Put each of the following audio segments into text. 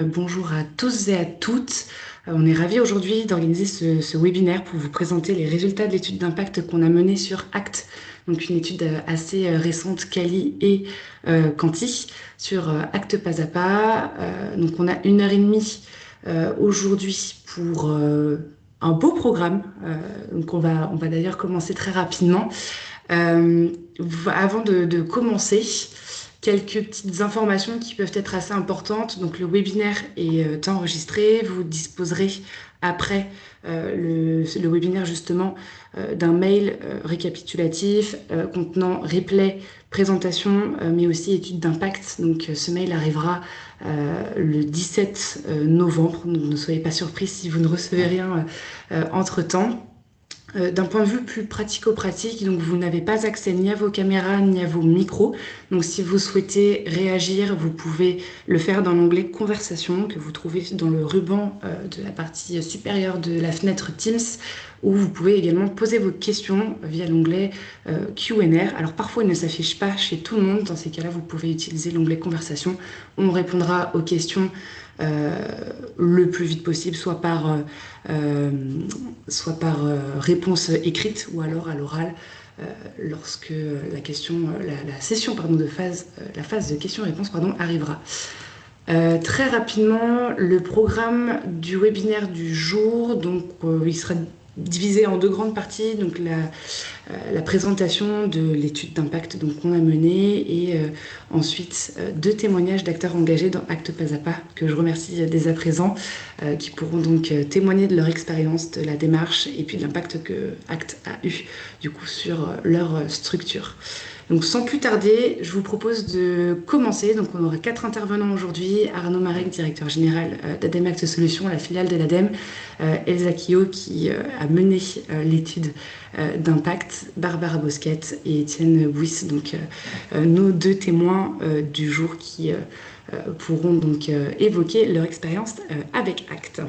Bonjour à tous et à toutes. On est ravis aujourd'hui d'organiser ce webinaire pour vous présenter les résultats de l'étude d'impact qu'on a menée sur ACT, donc une étude assez récente, quali et quanti, sur ACT pas à pas. Donc on a 1 heure et demie aujourd'hui pour un beau programme. Donc on va d'ailleurs commencer très rapidement. Euh, Avant de commencer, quelques petites informations qui peuvent être assez importantes. Donc, le webinaire est enregistré. Vous disposerez après le webinaire justement d'un mail récapitulatif contenant replay, présentation, mais aussi étude d'impact. Donc, ce mail arrivera le 17 novembre. Donc, ne soyez pas surpris si vous ne recevez rien entre-temps. D'un point de vue plus pratico-pratique, donc vous n'avez pas accès ni à vos caméras ni à vos micros. Donc si vous souhaitez réagir, vous pouvez le faire dans l'onglet Conversation que vous trouvez dans le ruban de la partie supérieure de la fenêtre Teams, où vous pouvez également poser vos questions via l'onglet Q&R. Alors parfois il ne s'affiche pas chez tout le monde. Dans ces cas-là, vous pouvez utiliser l'onglet Conversation. On répondra aux questions le plus vite possible, euh, soit par réponse écrite ou alors à l'oral lorsque la session la phase de questions-réponses arrivera. Très rapidement, le programme du webinaire du jour, donc il sera divisé en deux grandes parties, donc la présentation de l'étude d'impact qu'on a menée et ensuite deux témoignages d'acteurs engagés dans Acte Pas à Pas, que je remercie dès à présent, qui pourront donc témoigner de leur expérience, de la démarche et puis de l'impact que Acte a eu du coup sur leur structure. Donc sans plus tarder, je vous propose de commencer. Donc on aura 4 intervenants aujourd'hui. Arnaud Marek, directeur général d'ADEME Acte Solutions, la filiale de l'ADEME. Elsa Quillot qui a mené l'étude d'impact. Barbara Bosquet et Étienne Bouis, donc nos deux témoins du jour qui pourront donc évoquer leur expérience avec Acte.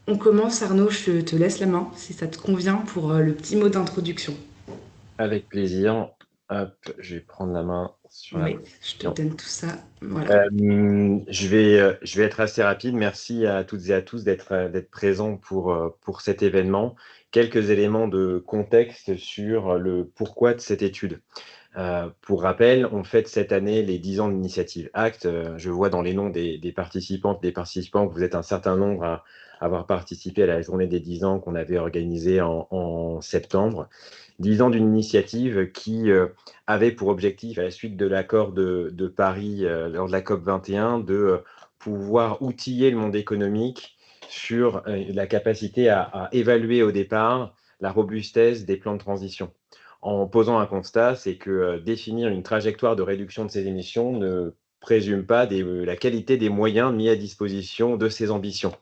On commence, Arnaud, je te laisse la main si ça te convient pour le petit mot d'introduction. Avec plaisir. Hop, je vais prendre la main sur la Oui, je te présentation. donne tout ça. Voilà. Je vais être assez rapide. Merci à toutes et à tous d'être présents pour cet événement. Quelques éléments de contexte sur le pourquoi de cette étude. Pour rappel, on fête cette année les 10 ans de l'initiative ACT. Je vois dans les noms des participantes, des participants que vous êtes un certain nombre à avoir participé à la journée des 10 ans qu'on avait organisée en septembre. 10 ans d'une initiative qui avait pour objectif, à la suite de l'accord de Paris lors de la COP 21, de pouvoir outiller le monde économique sur la capacité à évaluer au départ la robustesse des plans de transition en posant un constat, c'est que définir une trajectoire de réduction de ces émissions ne présume pas la qualité des moyens mis à disposition de ces ambitions.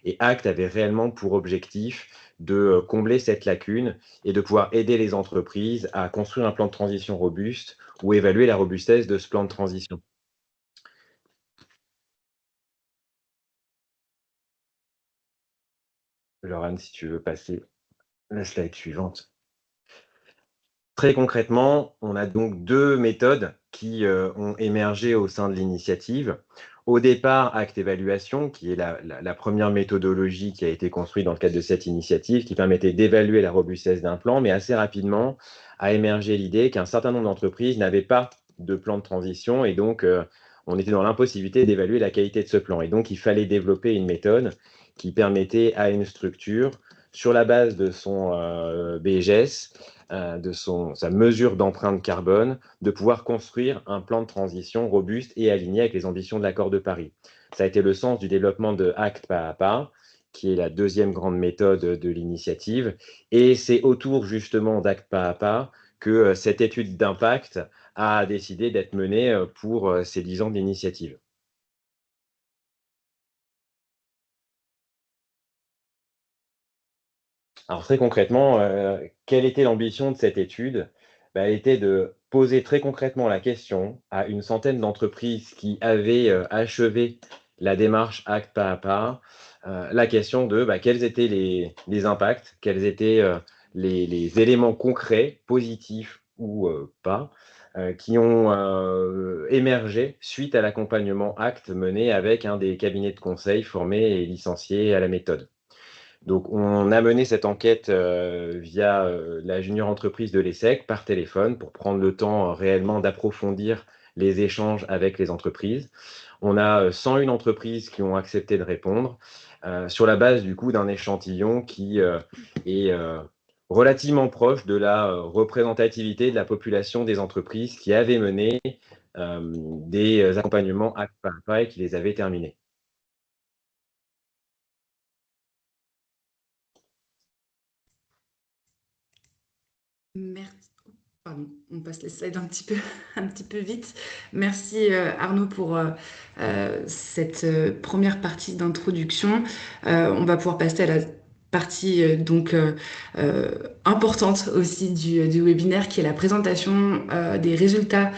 Et ACT avait réellement pour objectif de combler cette lacune et de pouvoir aider les entreprises à construire un plan de transition robuste ou évaluer la robustesse de ce plan de transition. Laurent, si tu veux passer la slide suivante. Très concrètement, on a donc deux méthodes qui ont émergé au sein de l'initiative. Au départ, Acte Évaluation, qui est la première méthodologie qui a été construite dans le cadre de cette initiative, qui permettait d'évaluer la robustesse d'un plan, mais assez rapidement a émergé l'idée qu'un certain nombre d'entreprises n'avaient pas de plan de transition et donc on était dans l'impossibilité d'évaluer la qualité de ce plan. Et donc il fallait développer une méthode qui permettait à une structure, sur la base de son BGS, de sa mesure d'empreinte carbone, de pouvoir construire un plan de transition robuste et aligné avec les ambitions de l'accord de Paris. Ça a été le sens du développement de Acte pas à pas, qui est la deuxième grande méthode de l'initiative. Et c'est autour justement d'Acte pas à pas que cette étude d'impact a décidé d'être menée pour ces 10 ans d'initiative. Alors très concrètement, quelle était l'ambition de cette étude? Elle était de poser très concrètement la question à une centaine d'entreprises qui avaient achevé la démarche acte pas à pas, la question de quels étaient les impacts, quels étaient les éléments concrets, positifs ou pas, qui ont émergé suite à l'accompagnement ACT mené avec un des cabinets de conseil formés et licenciés à la méthode. Donc, on a mené cette enquête via la junior entreprise de l'ESSEC par téléphone pour prendre le temps réellement d'approfondir les échanges avec les entreprises. On a 101 entreprises qui ont accepté de répondre sur la base du coup d'un échantillon qui est relativement proche de la représentativité de la population des entreprises qui avaient mené des accompagnements ACT par APA et qui les avaient terminés. Merci. Pardon, on passe les slides un petit peu vite. Merci Arnaud pour cette première partie d'introduction. On va pouvoir passer à la partie importante aussi du webinaire qui est la présentation des résultats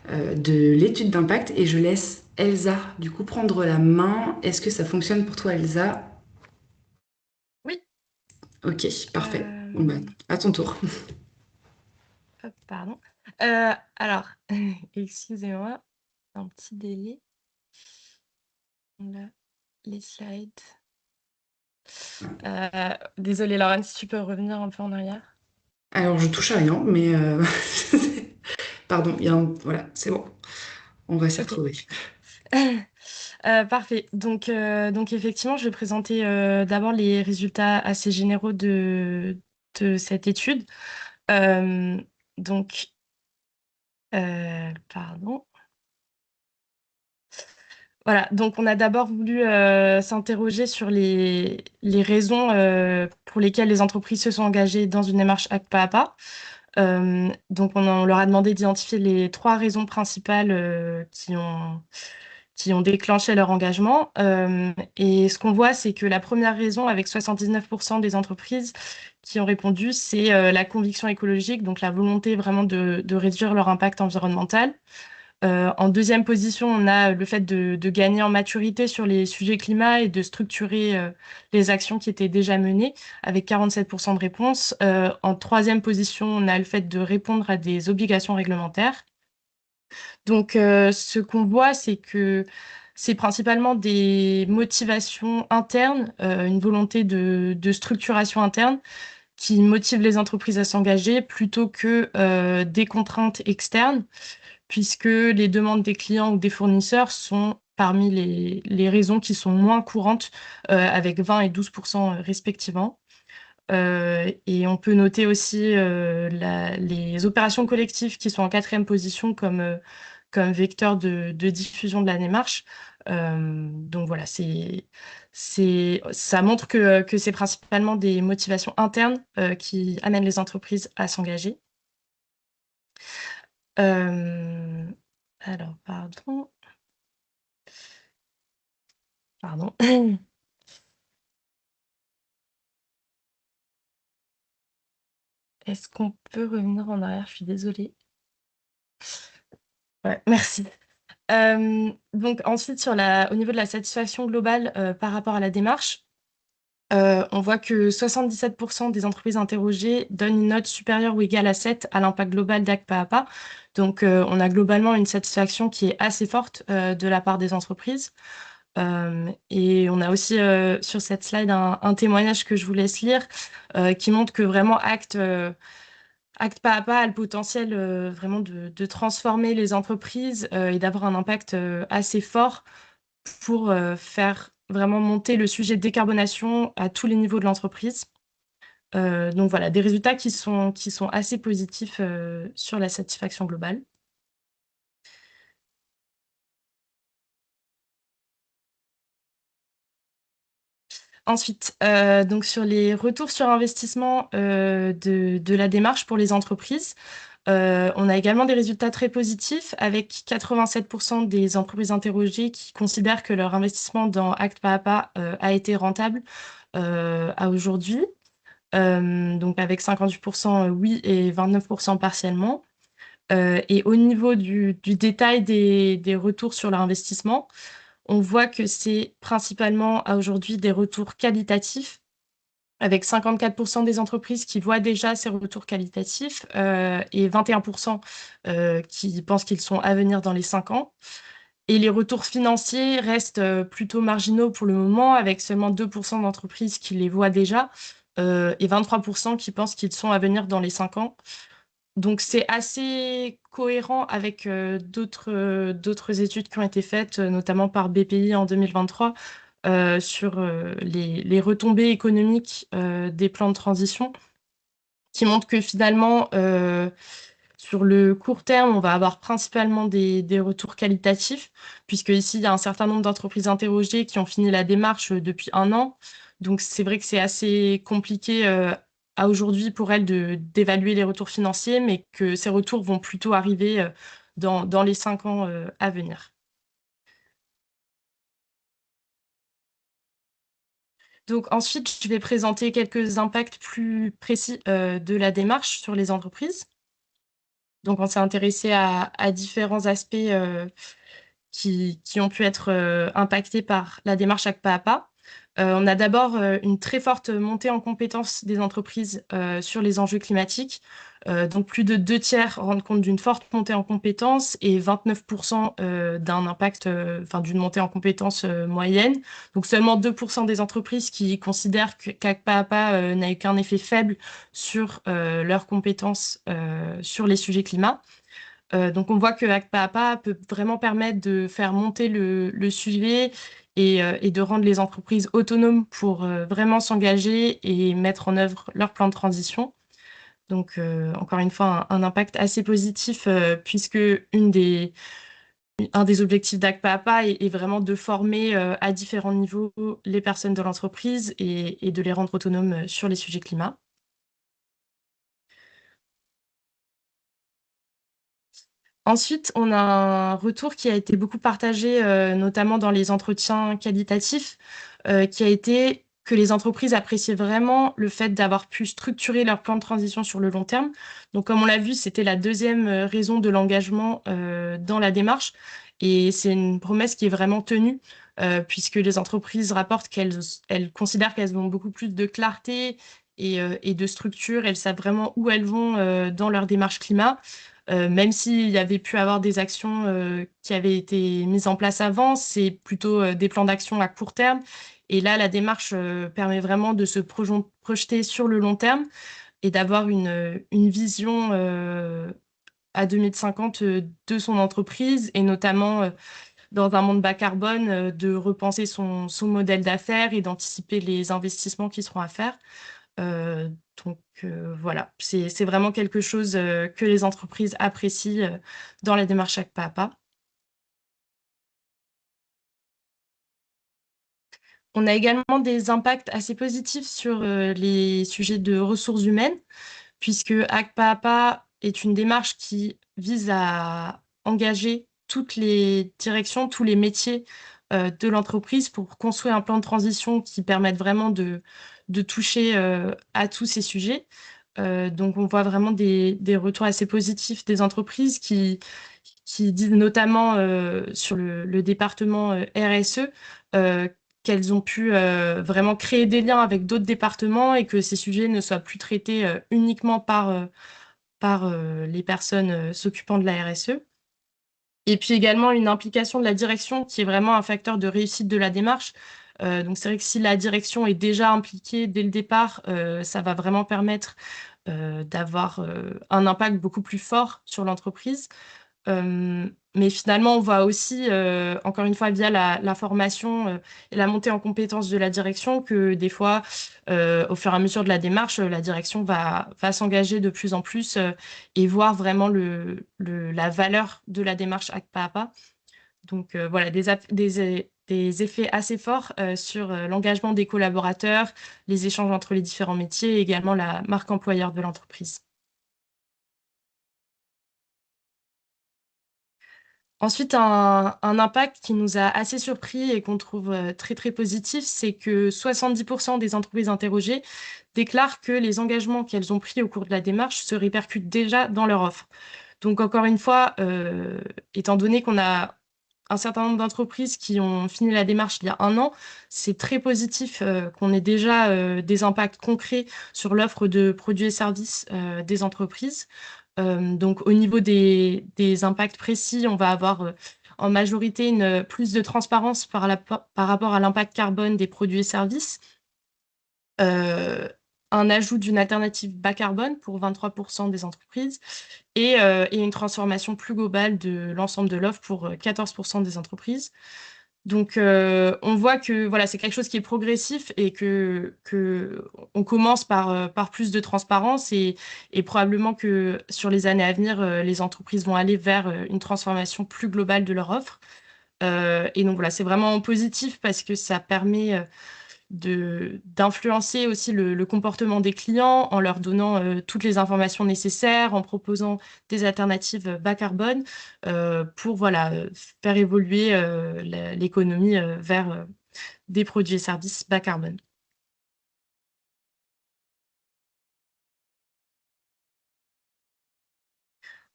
de l'étude d'impact. Et je laisse Elsa du coup prendre la main. Est-ce que ça fonctionne pour toi, Elsa? Oui. Ok, parfait. Bon, bah, à ton tour. Hop, pardon. Alors, excusez-moi, un petit délai. Là, les slides. Désolée, Laurent, si tu peux revenir un peu en arrière. Alors, je touche à rien, mais pardon, voilà, c'est bon. On va s'y Ok. retrouver. Parfait. Donc, effectivement, je vais présenter d'abord les résultats assez généraux de cette étude. Donc, pardon. Voilà, donc on a d'abord voulu s'interroger sur les raisons pour lesquelles les entreprises se sont engagées dans une démarche ACT pas à pas. Donc on leur a demandé d'identifier les 3 raisons principales qui ont déclenché leur engagement. Et ce qu'on voit, c'est que la première raison, avec 79% des entreprises qui ont répondu, c'est la conviction écologique, donc la volonté vraiment de réduire leur impact environnemental. En deuxième position, on a le fait de gagner en maturité sur les sujets climat et de structurer les actions qui étaient déjà menées, avec 47% de réponses. En troisième position, on a le fait de répondre à des obligations réglementaires. Donc, ce qu'on voit, c'est que c'est principalement des motivations internes, une volonté de structuration interne qui motive les entreprises à s'engager plutôt que des contraintes externes, puisque les demandes des clients ou des fournisseurs sont parmi les raisons qui sont moins courantes, avec 20 et 12% respectivement. Et on peut noter aussi les opérations collectives qui sont en 4e position comme vecteur de diffusion de la démarche. Donc voilà, ça montre que c'est principalement des motivations internes qui amènent les entreprises à s'engager. Alors, pardon. Pardon. Est-ce qu'on peut revenir en arrière? Je suis désolée. Ouais, merci. Donc ensuite, au niveau de la satisfaction globale par rapport à la démarche, on voit que 77% des entreprises interrogées donnent une note supérieure ou égale à 7 à l'impact global d'ACT pas à pas. Donc, on a globalement une satisfaction qui est assez forte de la part des entreprises. Et on a aussi sur cette slide un témoignage que je vous laisse lire qui montre que vraiment ACT pas à pas a le potentiel vraiment de transformer les entreprises et d'avoir un impact assez fort pour faire vraiment monter le sujet de décarbonation à tous les niveaux de l'entreprise. Donc voilà, des résultats qui sont assez positifs sur la satisfaction globale. Ensuite, donc sur les retours sur investissement de la démarche pour les entreprises, on a également des résultats très positifs avec 87% des entreprises interrogées qui considèrent que leur investissement dans ACT pas à pas a été rentable à aujourd'hui. Donc avec 58% oui et 29% partiellement. Et au niveau du détail des retours sur leur investissement, on voit que c'est principalement à aujourd'hui des retours qualitatifs avec 54% des entreprises qui voient déjà ces retours qualitatifs et 21% qui pensent qu'ils sont à venir dans les 5 ans. Et les retours financiers restent plutôt marginaux pour le moment, avec seulement 2% d'entreprises qui les voient déjà et 23% qui pensent qu'ils sont à venir dans les 5 ans. Donc c'est assez cohérent avec d'autres études qui ont été faites, notamment par BPI en 2023, sur les retombées économiques des plans de transition, qui montrent que finalement, sur le court terme, on va avoir principalement des retours qualitatifs, puisque ici, il y a un certain nombre d'entreprises interrogées qui ont fini la démarche depuis 1 an. Donc, c'est vrai que c'est assez compliqué à aujourd'hui pour elles d'évaluer les retours financiers, mais que ces retours vont plutôt arriver dans les 5 ans à venir. Donc ensuite, je vais présenter quelques impacts plus précis de la démarche sur les entreprises. Donc on s'est intéressé à différents aspects qui ont pu être impactés par la démarche Hack Pas à Pas. On a d'abord une très forte montée en compétences des entreprises sur les enjeux climatiques. Donc plus de 2 tiers rendent compte d'une forte montée en compétences et 29% d'un impact, d'une montée en compétences moyenne. Donc seulement 2% des entreprises qui considèrent qu'Hack Pas à Pas n'a eu qu'un effet faible sur leurs compétences sur les sujets climat. Donc on voit que Hack Pas à Pas peut vraiment permettre de faire monter le sujet et de rendre les entreprises autonomes pour vraiment s'engager et mettre en œuvre leur plan de transition. Donc encore une fois, un impact assez positif puisque un des objectifs d'Hack Pas à Pas est vraiment de former à différents niveaux les personnes de l'entreprise et de les rendre autonomes sur les sujets climat. Ensuite, on a un retour qui a été beaucoup partagé, notamment dans les entretiens qualitatifs, qui a été que les entreprises appréciaient vraiment le fait d'avoir pu structurer leur plan de transition sur le long terme. Donc, comme on l'a vu, c'était la deuxième raison de l'engagement dans la démarche. Et c'est une promesse qui est vraiment tenue, puisque les entreprises rapportent qu'elles considèrent qu'elles ont beaucoup plus de clarté et de structure. Elles savent vraiment où elles vont dans leur démarche climat. Même s'il y avait pu avoir des actions qui avaient été mises en place avant, c'est plutôt des plans d'action à court terme. Et là, la démarche permet vraiment de se projeter sur le long terme et d'avoir une vision à 2050 de son entreprise et notamment dans un monde bas carbone, de repenser son modèle d'affaires et d'anticiper les investissements qui seront à faire. Euh, donc voilà, c'est vraiment quelque chose que les entreprises apprécient dans la démarche Hack Pas à Pas. On a également des impacts assez positifs sur les sujets de ressources humaines, puisque Hack Pas à Pas est une démarche qui vise à engager toutes les directions, tous les métiers de l'entreprise pour construire un plan de transition qui permette vraiment de toucher à tous ces sujets. Donc, on voit vraiment des retours assez positifs des entreprises qui disent notamment sur le département RSE euh, qu'elles ont pu vraiment créer des liens avec d'autres départements et que ces sujets ne soient plus traités uniquement par les personnes s'occupant de la RSE. Et puis également une implication de la direction qui est vraiment un facteur de réussite de la démarche. Donc c'est vrai que si la direction est déjà impliquée dès le départ, ça va vraiment permettre d'avoir un impact beaucoup plus fort sur l'entreprise. Mais finalement, on voit aussi, encore une fois, via la formation et la montée en compétences de la direction, que des fois, au fur et à mesure de la démarche, la direction va s'engager de plus en plus et voir vraiment la valeur de la démarche Hack Pas à Pas. Donc voilà, des effets assez forts sur l'engagement des collaborateurs, les échanges entre les différents métiers et également la marque employeur de l'entreprise. Ensuite, un impact qui nous a assez surpris et qu'on trouve très très positif, c'est que 70% des entreprises interrogées déclarent que les engagements qu'elles ont pris au cours de la démarche se répercutent déjà dans leur offre. Donc encore une fois, étant donné qu'on a un certain nombre d'entreprises qui ont fini la démarche il y a 1 an, c'est très positif qu'on ait déjà des impacts concrets sur l'offre de produits et services des entreprises. Donc, au niveau des impacts précis, on va avoir en majorité plus de transparence par rapport à l'impact carbone des produits et services. Un ajout d'une alternative bas carbone pour 23% des entreprises et une transformation plus globale de l'ensemble de l'offre pour 14% des entreprises. Donc, on voit que voilà, c'est quelque chose qui est progressif et que on commence par plus de transparence et probablement que sur les années à venir, les entreprises vont aller vers une transformation plus globale de leur offre. Et donc voilà, c'est vraiment positif parce que ça permet d'influencer aussi le comportement des clients en leur donnant toutes les informations nécessaires, en proposant des alternatives bas carbone pour voilà, faire évoluer l'économie vers des produits et services bas carbone.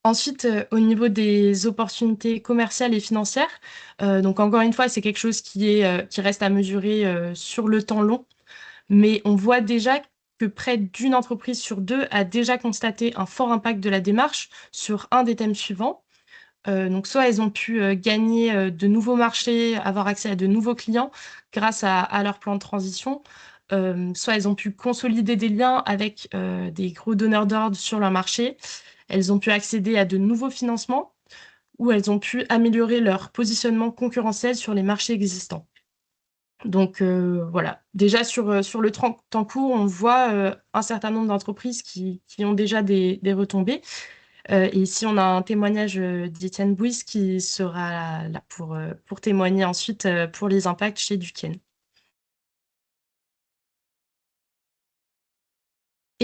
Ensuite, au niveau des opportunités commerciales et financières, donc encore une fois, c'est quelque chose qui reste à mesurer sur le temps long. Mais on voit déjà que près d'une entreprise sur deux a déjà constaté un fort impact de la démarche sur un des thèmes suivants. Donc, soit elles ont pu gagner de nouveaux marchés, avoir accès à de nouveaux clients grâce à leur plan de transition, soit elles ont pu consolider des liens avec des gros donneurs d'ordre sur leur marché, elles ont pu accéder à de nouveaux financements ou elles ont pu améliorer leur positionnement concurrentiel sur les marchés existants. Donc voilà, déjà sur le temps court, on voit un certain nombre d'entreprises qui ont déjà des retombées. Et ici, on a un témoignage d'Étienne Bouys qui sera là pour témoigner ensuite pour les impacts chez Duquesne.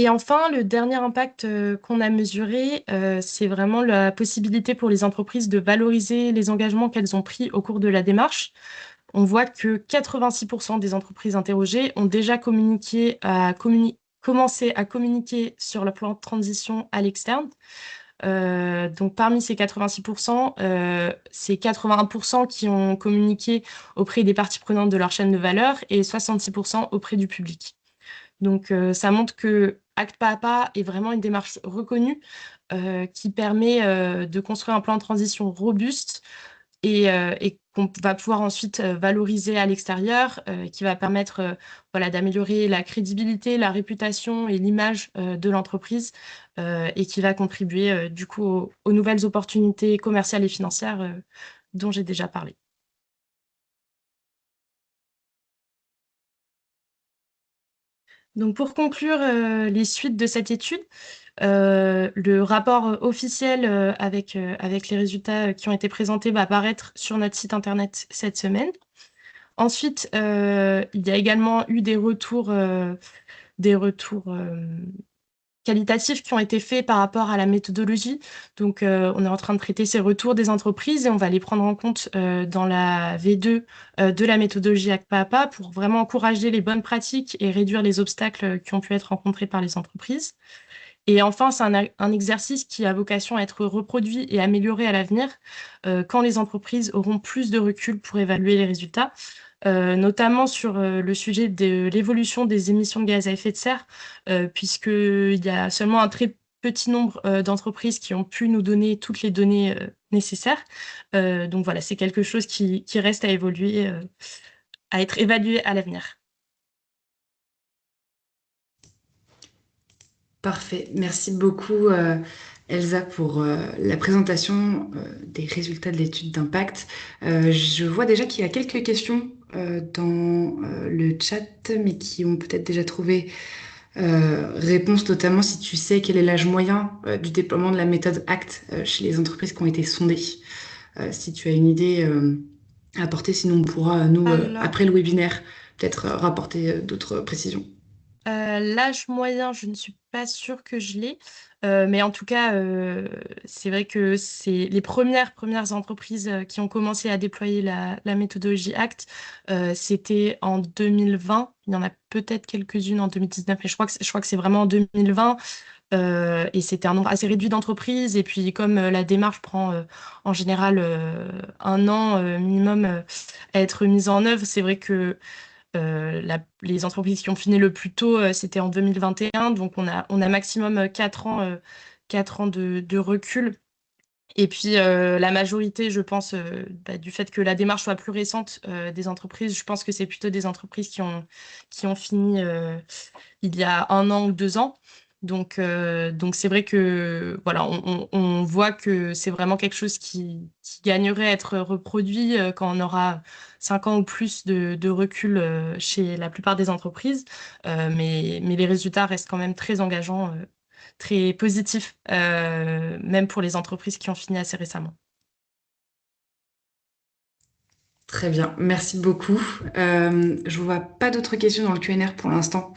Et enfin, le dernier impact qu'on a mesuré, c'est vraiment la possibilité pour les entreprises de valoriser les engagements qu'elles ont pris au cours de la démarche. On voit que 86% des entreprises interrogées ont déjà commencé à communiquer sur le plan de transition à l'externe. Donc parmi ces 86%, c'est 81% qui ont communiqué auprès des parties prenantes de leur chaîne de valeur et 66% auprès du public. Donc ça montre que Acte Pas à Pas est vraiment une démarche reconnue qui permet de construire un plan de transition robuste et qu'on va pouvoir ensuite valoriser à l'extérieur, qui va permettre voilà, d'améliorer la crédibilité, la réputation et l'image de l'entreprise et qui va contribuer du coup aux nouvelles opportunités commerciales et financières dont j'ai déjà parlé. Donc pour conclure les suites de cette étude, le rapport officiel avec les résultats qui ont été présentés va apparaître sur notre site internet cette semaine. Ensuite, il y a également eu des retours qualitatifs qui ont été faits par rapport à la méthodologie. Donc, on est en train de traiter ces retours des entreprises et on va les prendre en compte dans la V2 de la méthodologie Acte Pas à Pas pour vraiment encourager les bonnes pratiques et réduire les obstacles qui ont pu être rencontrés par les entreprises. Et enfin, c'est un exercice qui a vocation à être reproduit et amélioré à l'avenir quand les entreprises auront plus de recul pour évaluer les résultats, notamment sur le sujet de l'évolution des émissions de gaz à effet de serre, puisqu'il y a seulement un très petit nombre d'entreprises qui ont pu nous donner toutes les données nécessaires. Donc voilà, c'est quelque chose qui reste à évoluer, à être évalué à l'avenir. Parfait. Merci beaucoup, Elsa, pour la présentation des résultats de l'étude d'impact. Je vois déjà qu'il y a quelques questions dans le chat, mais qui ont peut-être déjà trouvé réponse, notamment si tu sais quel est l'âge moyen du déploiement de la méthode ACT chez les entreprises qui ont été sondées. Si tu as une idée à apporter, sinon on pourra, nous, après le webinaire, peut-être rapporter d'autres précisions. L'âge moyen, je ne suis pas sûre que je l'ai, mais en tout cas, c'est vrai que c'est les premières entreprises qui ont commencé à déployer la méthodologie ACT, c'était en 2020. Il y en a peut-être quelques-unes en 2019, mais je crois que c'est vraiment en 2020. Et c'était un nombre assez réduit d'entreprises. Et puis, comme la démarche prend en général 1 an minimum à être mise en œuvre, c'est vrai que les entreprises qui ont fini le plus tôt, c'était en 2021. Donc, on a maximum 4 ans, 4 ans de recul. Et puis, la majorité, je pense, du fait que la démarche soit plus récente des entreprises, je pense que c'est plutôt des entreprises qui ont fini il y a 1 an ou 2 ans. Donc c'est vrai que voilà, on voit que c'est vraiment quelque chose qui gagnerait à être reproduit quand on aura 5 ans ou plus de recul chez la plupart des entreprises. Mais les résultats restent quand même très engageants, très positifs, même pour les entreprises qui ont fini assez récemment. Très bien, merci beaucoup. Je ne vois pas d'autres questions dans le Q&R pour l'instant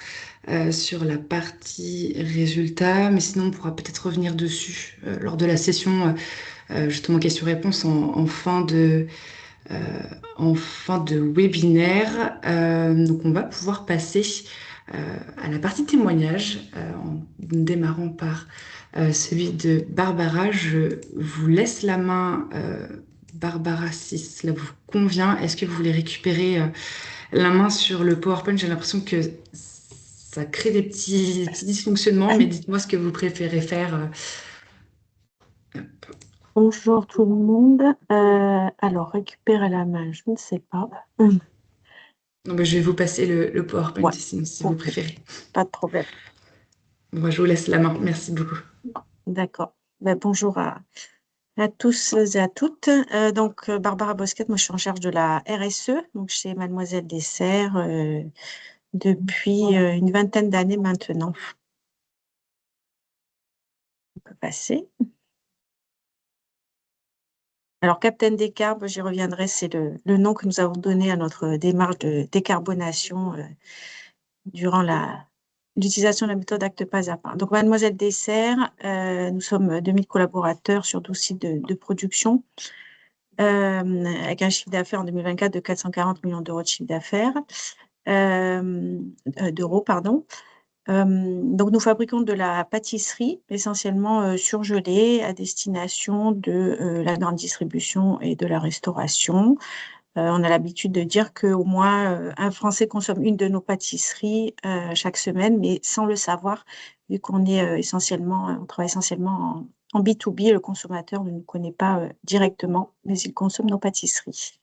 sur la partie résultats, mais sinon on pourra peut-être revenir dessus lors de la session, justement questions-réponses euh, en fin de webinaire. Donc on va pouvoir passer à la partie témoignage en démarrant par celui de Barbara. Je vous laisse la main, Barbara, si cela vous convient. Est-ce que vous voulez récupérer la main sur le PowerPoint? J'ai l'impression que ça crée des petits dysfonctionnements, mais dites-moi ce que vous préférez faire. Bonjour tout le monde. Alors, récupérer la main, je ne sais pas. Non, ben, je vais vous passer le PowerPoint Ouais, si vous ok, préférez. pas de problème. Moi, je vous laisse la main. Merci beaucoup. D'accord. Ben, bonjour à tous et à toutes. Donc, Barbara Bosquet, moi je suis en charge de la RSE, donc chez Mademoiselle Dessert, depuis une vingtaine d'années maintenant. On peut passer. Alors, Captain Décarbe, j'y reviendrai, c'est le nom que nous avons donné à notre démarche de décarbonation durant l'utilisation de la méthode acte pas à pas. Donc, Mademoiselle Dessert, nous sommes 2000 collaborateurs sur 12 sites de production, avec un chiffre d'affaires en 2024 de 440 millions d'euros de chiffre d'affaires, d'euros, pardon. Donc, nous fabriquons de la pâtisserie, essentiellement surgelée, à destination de la grande distribution et de la restauration. On a l'habitude de dire qu'au moins un Français consomme une de nos pâtisseries chaque semaine, mais sans le savoir, vu qu'on est on travaille essentiellement en B2B, le consommateur ne nous connaît pas directement, mais il consomme nos pâtisseries.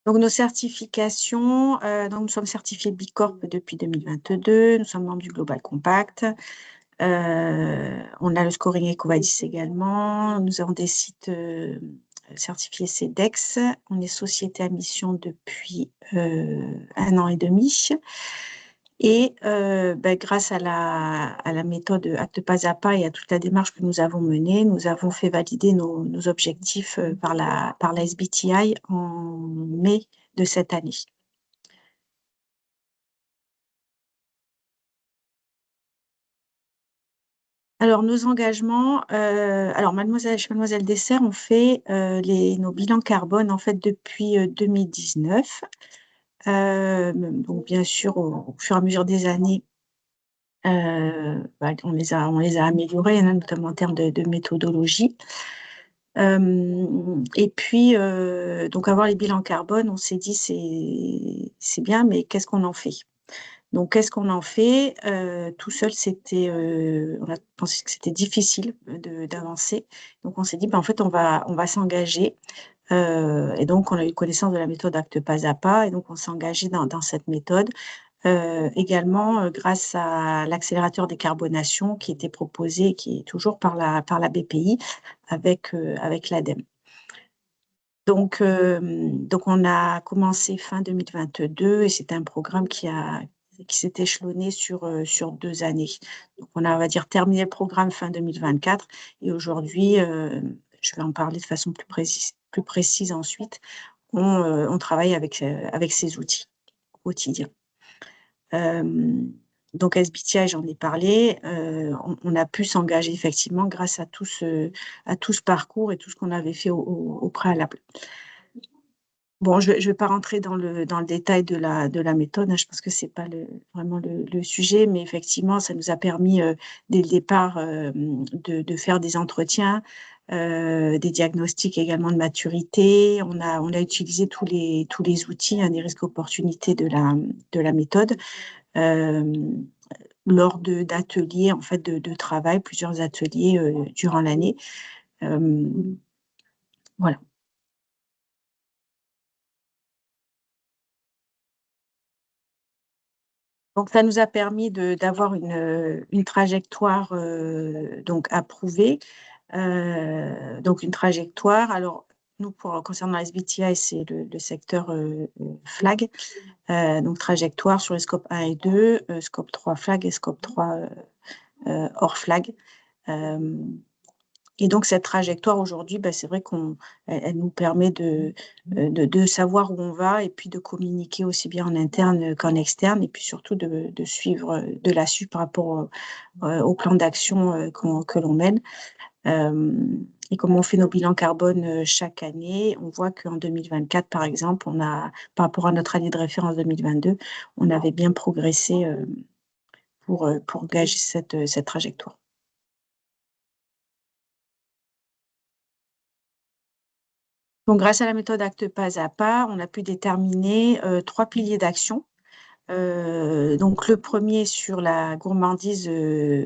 Donc, nos certifications, donc nous sommes certifiés Bicorp depuis 2022, nous sommes membres du Global Compact, on a le scoring EcoVadis également, nous avons des sites certifiés CEDEX, on est société à mission depuis 1 an et demi. Et grâce à la méthode acte pas à pas et à toute la démarche que nous avons menée, nous avons fait valider nos objectifs par la SBTi en mai de cette année. Alors, nos engagements, chez Mademoiselle Dessert, on fait nos bilans carbone en fait depuis 2019. Donc, bien sûr, au fur et à mesure des années, on les a améliorés, hein, notamment en termes de méthodologie. Et puis, donc avoir les bilans carbone, on s'est dit c'est bien, mais qu'est-ce qu'on en fait? Donc, qu'est-ce qu'on en fait? Tout seul, on a pensé que c'était difficile d'avancer. Donc, on s'est dit, en fait, on va s'engager. Et donc, on a eu connaissance de la méthode acte pas à pas. Et donc, on s'est engagé dans cette méthode. Également, grâce à l'accélérateur décarbonation qui était proposé, qui est toujours par la BPI avec l'ADEME. Donc, on a commencé fin 2022 et c'était un programme qui s'est échelonné sur 2 années. Donc, on va dire, terminé le programme fin 2024 et aujourd'hui, je vais en parler de façon plus précise ensuite, on travaille avec ces outils au quotidien. Donc, SBTi, j'en ai parlé, on a pu s'engager effectivement grâce à tout ce parcours et tout ce qu'on avait fait au préalable. Bon, je vais pas rentrer dans le détail de la méthode, hein, je pense que c'est pas vraiment le sujet, mais effectivement, ça nous a permis dès le départ de faire des entretiens, des diagnostics également de maturité. On a utilisé tous les outils, hein, des risques opportunités de la méthode euh, lors d'ateliers en fait de travail, plusieurs ateliers durant l'année. Voilà. Donc, ça nous a permis d'avoir une trajectoire donc approuvée. Donc, une trajectoire. Alors, nous, concernant SBTI, c'est le secteur flag. Donc, trajectoire sur les scopes 1 et 2, scope 3 flag et scope 3 hors flag. Et donc, cette trajectoire aujourd'hui, c'est vrai qu'elle nous permet de savoir où on va et puis de communiquer aussi bien en interne qu'en externe et puis surtout de suivre, de la suivre par rapport au plan d'action que l'on mène. Et comme on fait nos bilans carbone chaque année, on voit qu'en 2024, par exemple, par rapport à notre année de référence 2022, on avait bien progressé pour gager cette trajectoire. Donc, grâce à la méthode acte pas à pas, on a pu déterminer 3 piliers d'action. Donc, le premier sur la gourmandise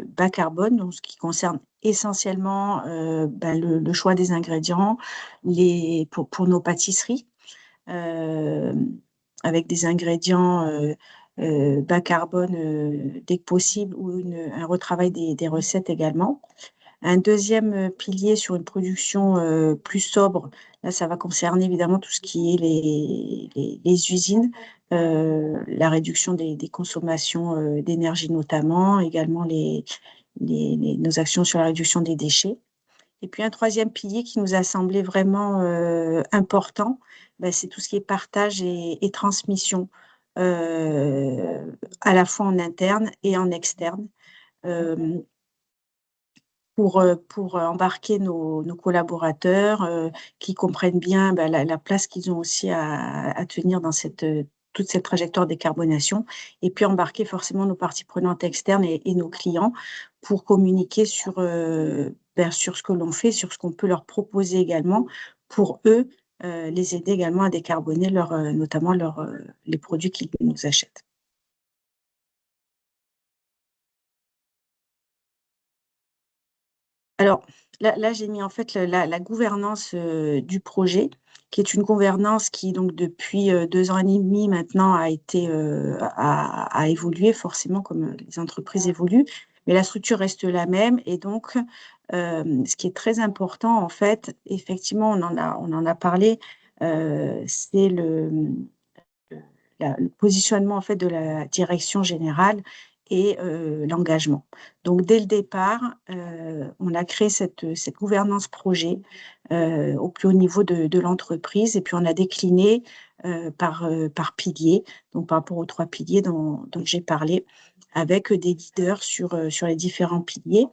bas carbone, donc ce qui concerne essentiellement le choix des ingrédients pour nos pâtisseries, avec des ingrédients bas carbone dès que possible ou un retravail des recettes également. Un deuxième pilier sur une production plus sobre, là, ça va concerner évidemment tout ce qui est les usines, la réduction des consommations d'énergie notamment, également nos actions sur la réduction des déchets. Et puis un troisième pilier qui nous a semblé vraiment important, c'est tout ce qui est partage et transmission, à la fois en interne et en externe. Pour embarquer nos collaborateurs qui comprennent bien la place qu'ils ont aussi à tenir dans toute cette trajectoire décarbonation, et puis embarquer forcément nos parties prenantes externes et nos clients pour communiquer sur ce que l'on fait, sur ce qu'on peut leur proposer également pour eux, les aider également à décarboner notamment les produits qu'ils nous achètent. Alors, là j'ai mis en fait la gouvernance du projet, qui est une gouvernance qui, donc, depuis 2 ans et demi maintenant, a évolué forcément comme les entreprises évoluent, mais la structure reste la même. Et donc, ce qui est très important, en fait, effectivement, on en a parlé, c'est le positionnement en fait de la direction générale et l'engagement. Donc, dès le départ, on a créé cette gouvernance projet au plus haut niveau de l'entreprise, et puis on a décliné par piliers, donc par rapport aux 3 piliers dont j'ai parlé, avec des leaders sur les différents piliers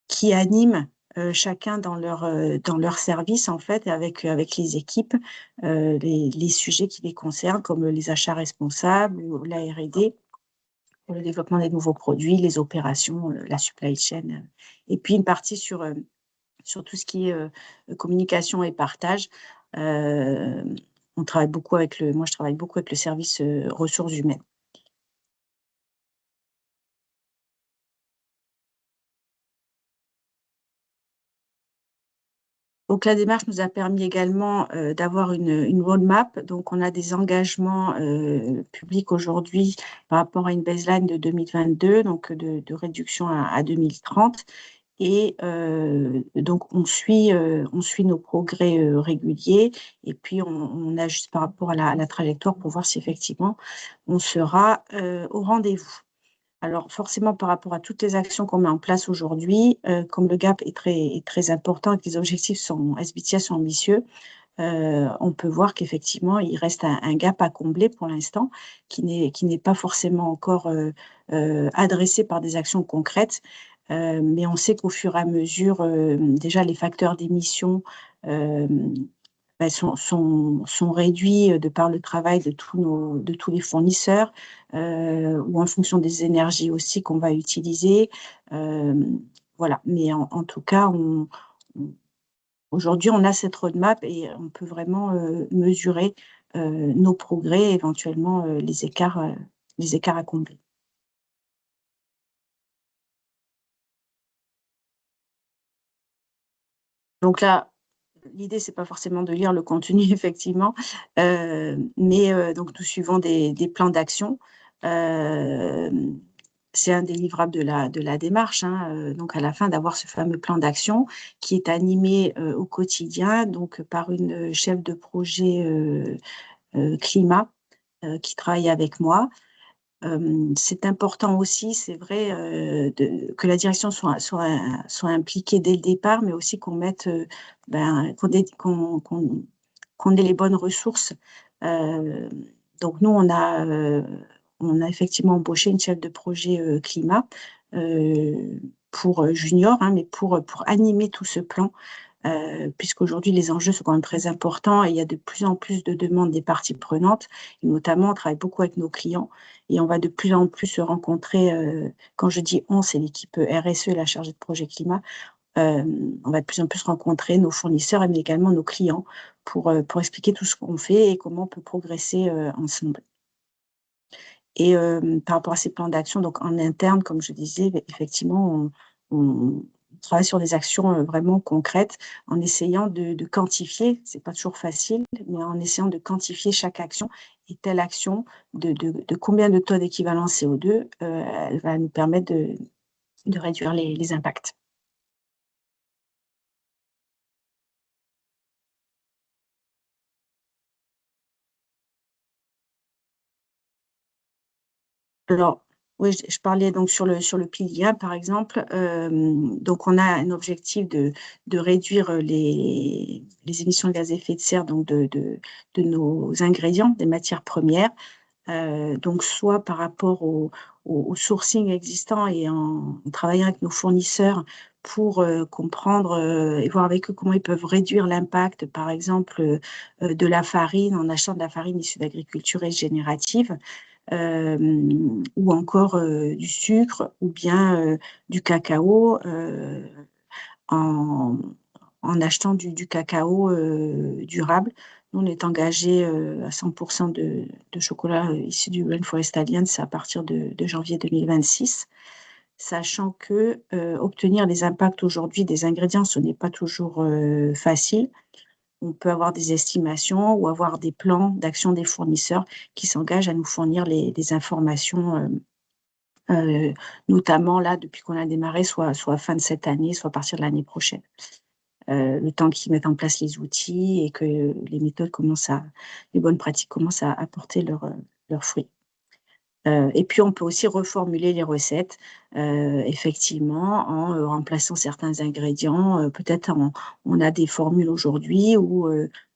qui animent chacun dans leur service, en fait, avec les équipes, les sujets qui les concernent, comme les achats responsables, ou la R&D, pour le développement des nouveaux produits, les opérations, la supply chain, et puis une partie sur tout ce qui est communication et partage. Moi, je travaille beaucoup avec le service ressources humaines. Donc, la démarche nous a permis également d'avoir une roadmap. Donc, on a des engagements publics aujourd'hui par rapport à une baseline de 2022, donc de réduction à 2030. Et donc, on suit nos progrès réguliers, et puis on ajuste par rapport à la trajectoire pour voir si effectivement on sera au rendez-vous. Alors, forcément, par rapport à toutes les actions qu'on met en place aujourd'hui, comme le gap est très important et que les objectifs SBTI sont ambitieux, on peut voir qu'effectivement, il reste un gap à combler pour l'instant, qui n'est pas forcément encore adressé par des actions concrètes. Mais on sait qu'au fur et à mesure, déjà, les facteurs d'émission sont réduits de par le travail de tous les fournisseurs ou en fonction des énergies aussi qu'on va utiliser. Voilà, mais en tout cas, aujourd'hui, on a cette roadmap et on peut vraiment mesurer nos progrès, éventuellement les écarts à combler. Donc là, l'idée, c'est pas forcément de lire le contenu, effectivement, mais donc nous suivons des plans d'action. C'est un des livrables de la démarche, hein, donc à la fin d'avoir ce fameux plan d'action qui est animé au quotidien donc par une chef de projet climat qui travaille avec moi. C'est important aussi, c'est vrai, que la direction soit impliquée dès le départ, mais aussi qu'on mette, qu'on ait les bonnes ressources. Donc nous, on a effectivement embauché une chef de projet climat pour junior, hein, mais pour animer tout ce plan. Puisqu'aujourd'hui, les enjeux sont quand même très importants et il y a de plus en plus de demandes des parties prenantes. Et notamment, on travaille beaucoup avec nos clients et on va de plus en plus se rencontrer. Quand je dis on, c'est l'équipe RSE et la chargée de projet climat. On va de plus en plus rencontrer nos fournisseurs mais également nos clients pour expliquer tout ce qu'on fait et comment on peut progresser ensemble. Et par rapport à ces plans d'action, donc en interne, comme je disais, effectivement, on travaille sur des actions vraiment concrètes en essayant de quantifier, c'est pas toujours facile, mais en essayant de quantifier chaque action et telle action, de combien de tonnes d'équivalent CO2 elle va nous permettre de réduire les impacts. Alors, oui, je parlais donc sur le pilier 1, par exemple. Donc, on a un objectif de réduire les émissions de gaz à effet de serre donc de nos ingrédients, des matières premières. Donc, soit par rapport au sourcing existant et en travaillant avec nos fournisseurs pour comprendre et voir avec eux comment ils peuvent réduire l'impact, par exemple, de la farine, en achetant de la farine issue d'agriculture régénérative. Ou encore du sucre ou bien du cacao en achetant du cacao durable. Nous, on est engagé à 100% de chocolat issu du Rainforest Alliance à partir de janvier 2026, sachant que obtenir les impacts aujourd'hui des ingrédients, ce n'est pas toujours facile. On peut avoir des estimations ou avoir des plans d'action des fournisseurs qui s'engagent à nous fournir les informations, notamment là, depuis qu'on a démarré, soit fin de cette année, soit à partir de l'année prochaine. Le temps qu'ils mettent en place les outils et que les méthodes les bonnes pratiques commencent à apporter leurs fruits. Et puis, on peut aussi reformuler les recettes, effectivement, en remplaçant certains ingrédients. Peut-être on a des formules aujourd'hui où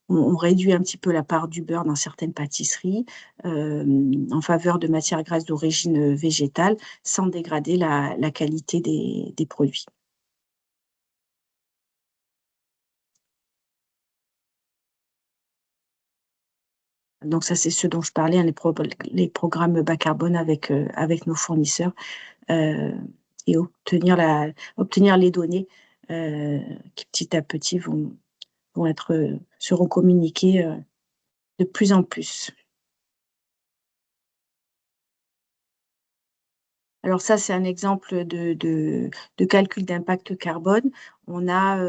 on réduit un petit peu la part du beurre dans certaines pâtisseries en faveur de matières grasses d'origine végétale, sans dégrader la qualité des produits. Donc ça, c'est ce dont je parlais, hein, les programmes bas carbone avec nos fournisseurs et obtenir les données qui petit à petit seront communiquées de plus en plus. Alors ça, c'est un exemple de calcul d'impact carbone. On a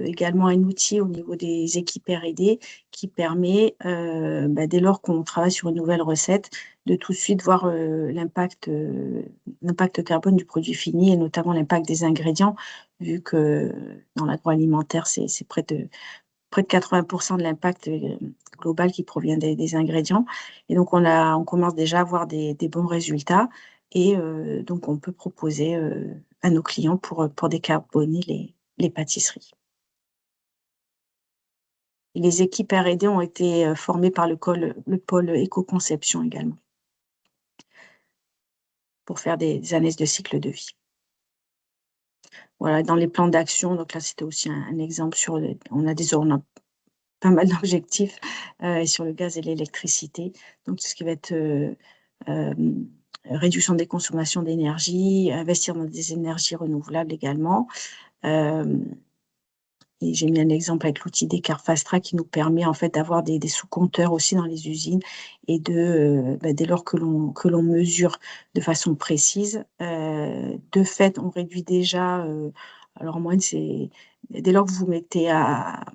également un outil au niveau des équipes R&D qui permet, dès lors qu'on travaille sur une nouvelle recette, de tout de suite voir l'impact carbone du produit fini et notamment l'impact des ingrédients, vu que dans l'agroalimentaire, c'est près de 80% de l'impact global qui provient des ingrédients. Et donc, on commence déjà à avoir des bons résultats. Et donc, on peut proposer à nos clients pour décarboner les pâtisseries. Et les équipes R&D ont été formées par le pôle éco-conception également, pour faire des analyses de cycle de vie. Voilà, dans les plans d'action, donc là, c'était aussi un exemple on a pas mal d'objectifs sur le gaz et l'électricité. Donc, tout ce qui va être réduction des consommations d'énergie, investir dans des énergies renouvelables également. Et j'ai mis un exemple avec l'outil Descartes Fast Track qui nous permet en fait d'avoir des sous-compteurs aussi dans les usines et dès lors que l'on mesure de façon précise, de fait, on réduit déjà, alors en moyenne, c'est dès lors que vous mettez à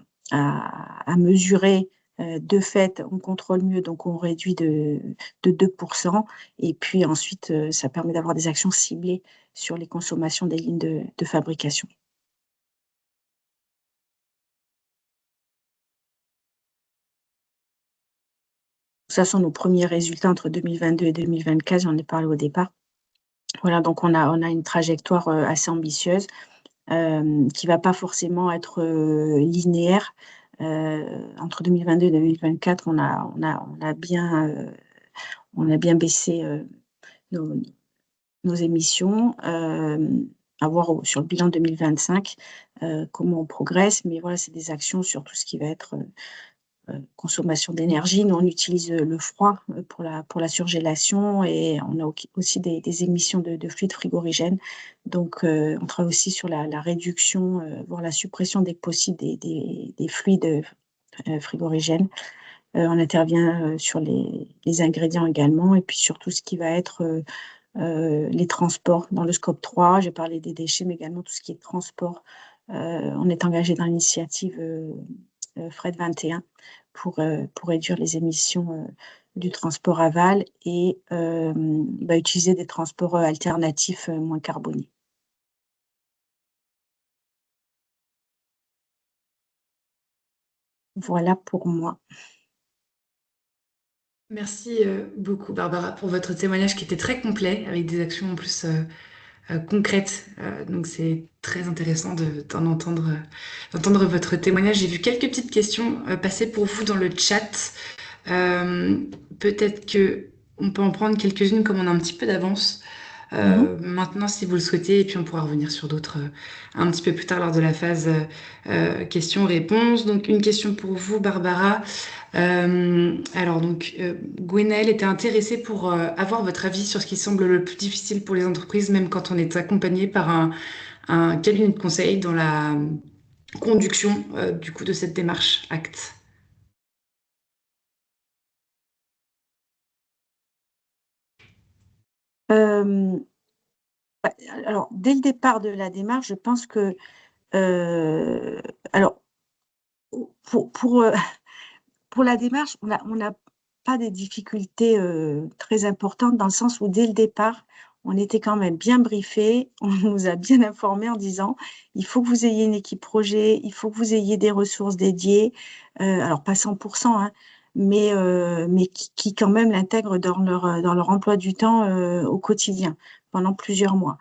mesurer, de fait, on contrôle mieux, donc on réduit de 2%. Et puis ensuite, ça permet d'avoir des actions ciblées sur les consommations des lignes de fabrication. Ça sont nos premiers résultats entre 2022 et 2024, j'en ai parlé au départ. Voilà, donc on a une trajectoire assez ambitieuse qui ne va pas forcément être linéaire. Entre 2022 et 2024, on a bien baissé nos émissions. À voir sur le bilan 2025 comment on progresse, mais voilà, c'est des actions sur tout ce qui va être consommation d'énergie. Nous, on utilise le froid pour la surgélation et on a aussi des émissions de fluides frigorigènes. Donc, on travaille aussi sur la réduction, voire la suppression dès que possible des fluides frigorigènes. On intervient sur les ingrédients également et puis sur tout ce qui va être les transports dans le scope 3. J'ai parlé des déchets, mais également tout ce qui est transport. On est engagé dans l'initiative Fred 21 pour réduire les émissions du transport aval et utiliser des transports alternatifs moins carbonés. Voilà pour moi. Merci beaucoup, Barbara, pour votre témoignage qui était très complet, avec des actions en plus concrètes. Donc, c'est très intéressant d'entendre votre témoignage. J'ai vu quelques petites questions passer pour vous dans le chat. Peut-être qu'on peut en prendre quelques-unes comme on a un petit peu d'avance. Maintenant, si vous le souhaitez, et puis on pourra revenir sur d'autres un petit peu plus tard lors de la phase questions-réponses. Donc, une question pour vous, Barbara. Alors, Gwenaëlle était intéressée pour avoir votre avis sur ce qui semble le plus difficile pour les entreprises, même quand on est accompagné par un cabinet de conseil dans la conduction du coup de cette démarche ACT. Alors, dès le départ de la démarche, je pense que alors pour la démarche, on n'a pas des difficultés très importantes dans le sens où dès le départ, on était quand même bien briefé, on nous a bien informés en disant il faut que vous ayez une équipe projet, il faut que vous ayez des ressources dédiées, alors pas 100%, hein, mais qui quand même l'intègrent dans leur emploi du temps au quotidien pendant plusieurs mois.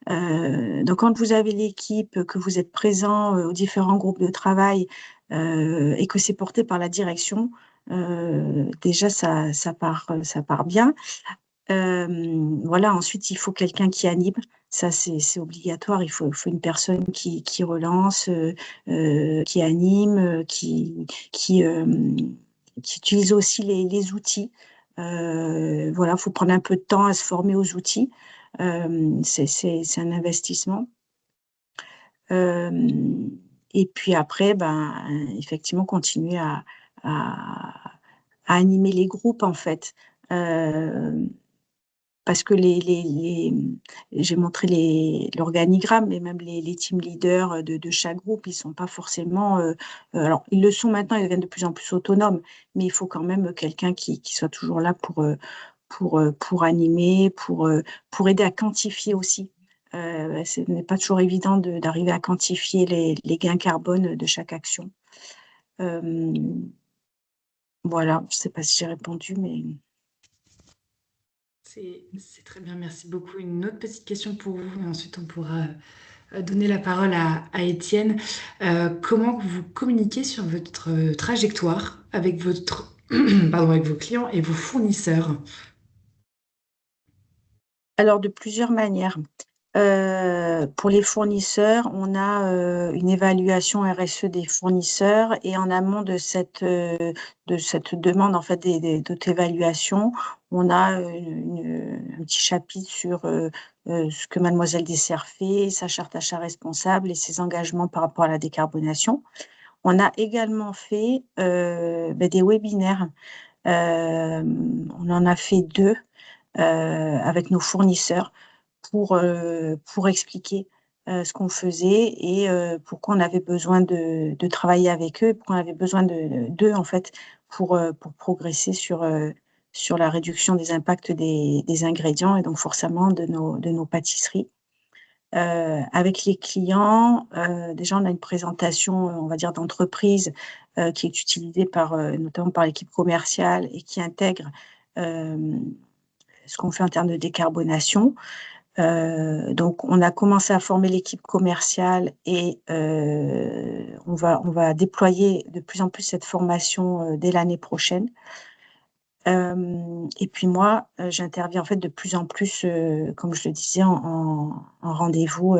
Donc, quand vous avez l'équipe, que vous êtes présent aux différents groupes de travail et que c'est porté par la direction, déjà, ça part bien. Voilà, ensuite, il faut quelqu'un qui anime. Ça, c'est obligatoire. Il faut une personne qui relance, qui anime, qui utilise aussi les outils. Voilà, il faut prendre un peu de temps à se former aux outils. C'est un investissement. Et puis après, effectivement, continuer à animer les groupes, en fait. Parce que j'ai montré l'organigramme, mais même les team leaders de chaque groupe, ils ne sont pas forcément... alors, ils le sont maintenant, ils deviennent de plus en plus autonomes, mais il faut quand même quelqu'un qui soit toujours là pour animer, pour aider à quantifier aussi. Ce n'est pas toujours évident d'arriver à quantifier les gains carbone de chaque action. Voilà, je ne sais pas si j'ai répondu, mais... C'est très bien, merci beaucoup. Une autre petite question pour vous, et ensuite on pourra donner la parole à Étienne. Comment vous communiquez sur votre trajectoire avec avec vos clients et vos fournisseurs? Alors, de plusieurs manières. Pour les fournisseurs, on a une évaluation RSE des fournisseurs et en amont de cette demande en fait d'autres évaluations, on a un petit chapitre sur ce que Mademoiselle Dessert fait, sa charte achat responsable et ses engagements par rapport à la décarbonation. On a également fait des webinaires. On en a fait 2 avec nos fournisseurs pour expliquer ce qu'on faisait et pourquoi on avait besoin de travailler avec eux, pourquoi on avait besoin d'eux en fait pour progresser sur la réduction des impacts des ingrédients et donc forcément de nos pâtisseries. Avec les clients, déjà on a une présentation, on va dire d'entreprise qui est utilisée notamment par l'équipe commerciale et qui intègre ce qu'on fait en termes de décarbonation. Donc, on a commencé à former l'équipe commerciale et on va déployer de plus en plus cette formation dès l'année prochaine. Et puis moi, j'interviens en fait de plus en plus, comme je le disais, en rendez-vous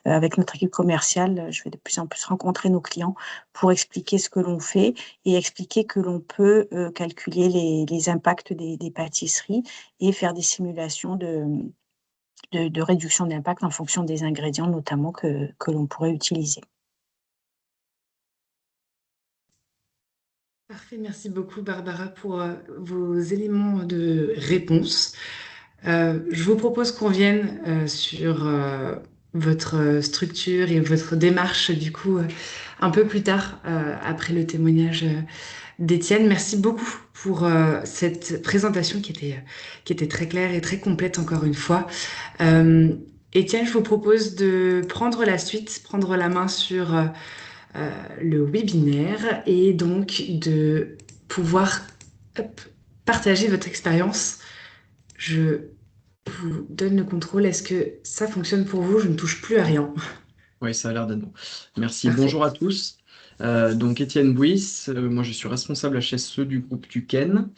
avec notre équipe commerciale. Je vais de plus en plus rencontrer nos clients pour expliquer ce que l'on fait et expliquer que l'on peut calculer les impacts des pâtisseries et faire des simulations de réduction d'impact en fonction des ingrédients notamment que l'on pourrait utiliser. Parfait, merci beaucoup Barbara pour vos éléments de réponse. Je vous propose qu'on vienne sur votre structure et votre démarche du coup un peu plus tard après le témoignage d'Étienne. Merci beaucoup pour cette présentation qui était très claire et très complète encore une fois. Étienne, je vous propose de prendre la suite, prendre la main sur le webinaire et donc de pouvoir partager votre expérience. Je vous donne le contrôle. Est-ce que ça fonctionne pour vous? Je ne touche plus à rien. Oui, ça a l'air d'être bon. Merci. Parfait. Bonjour à tous. Donc, Étienne Bouis, moi je suis responsable HSE du groupe Duquesne.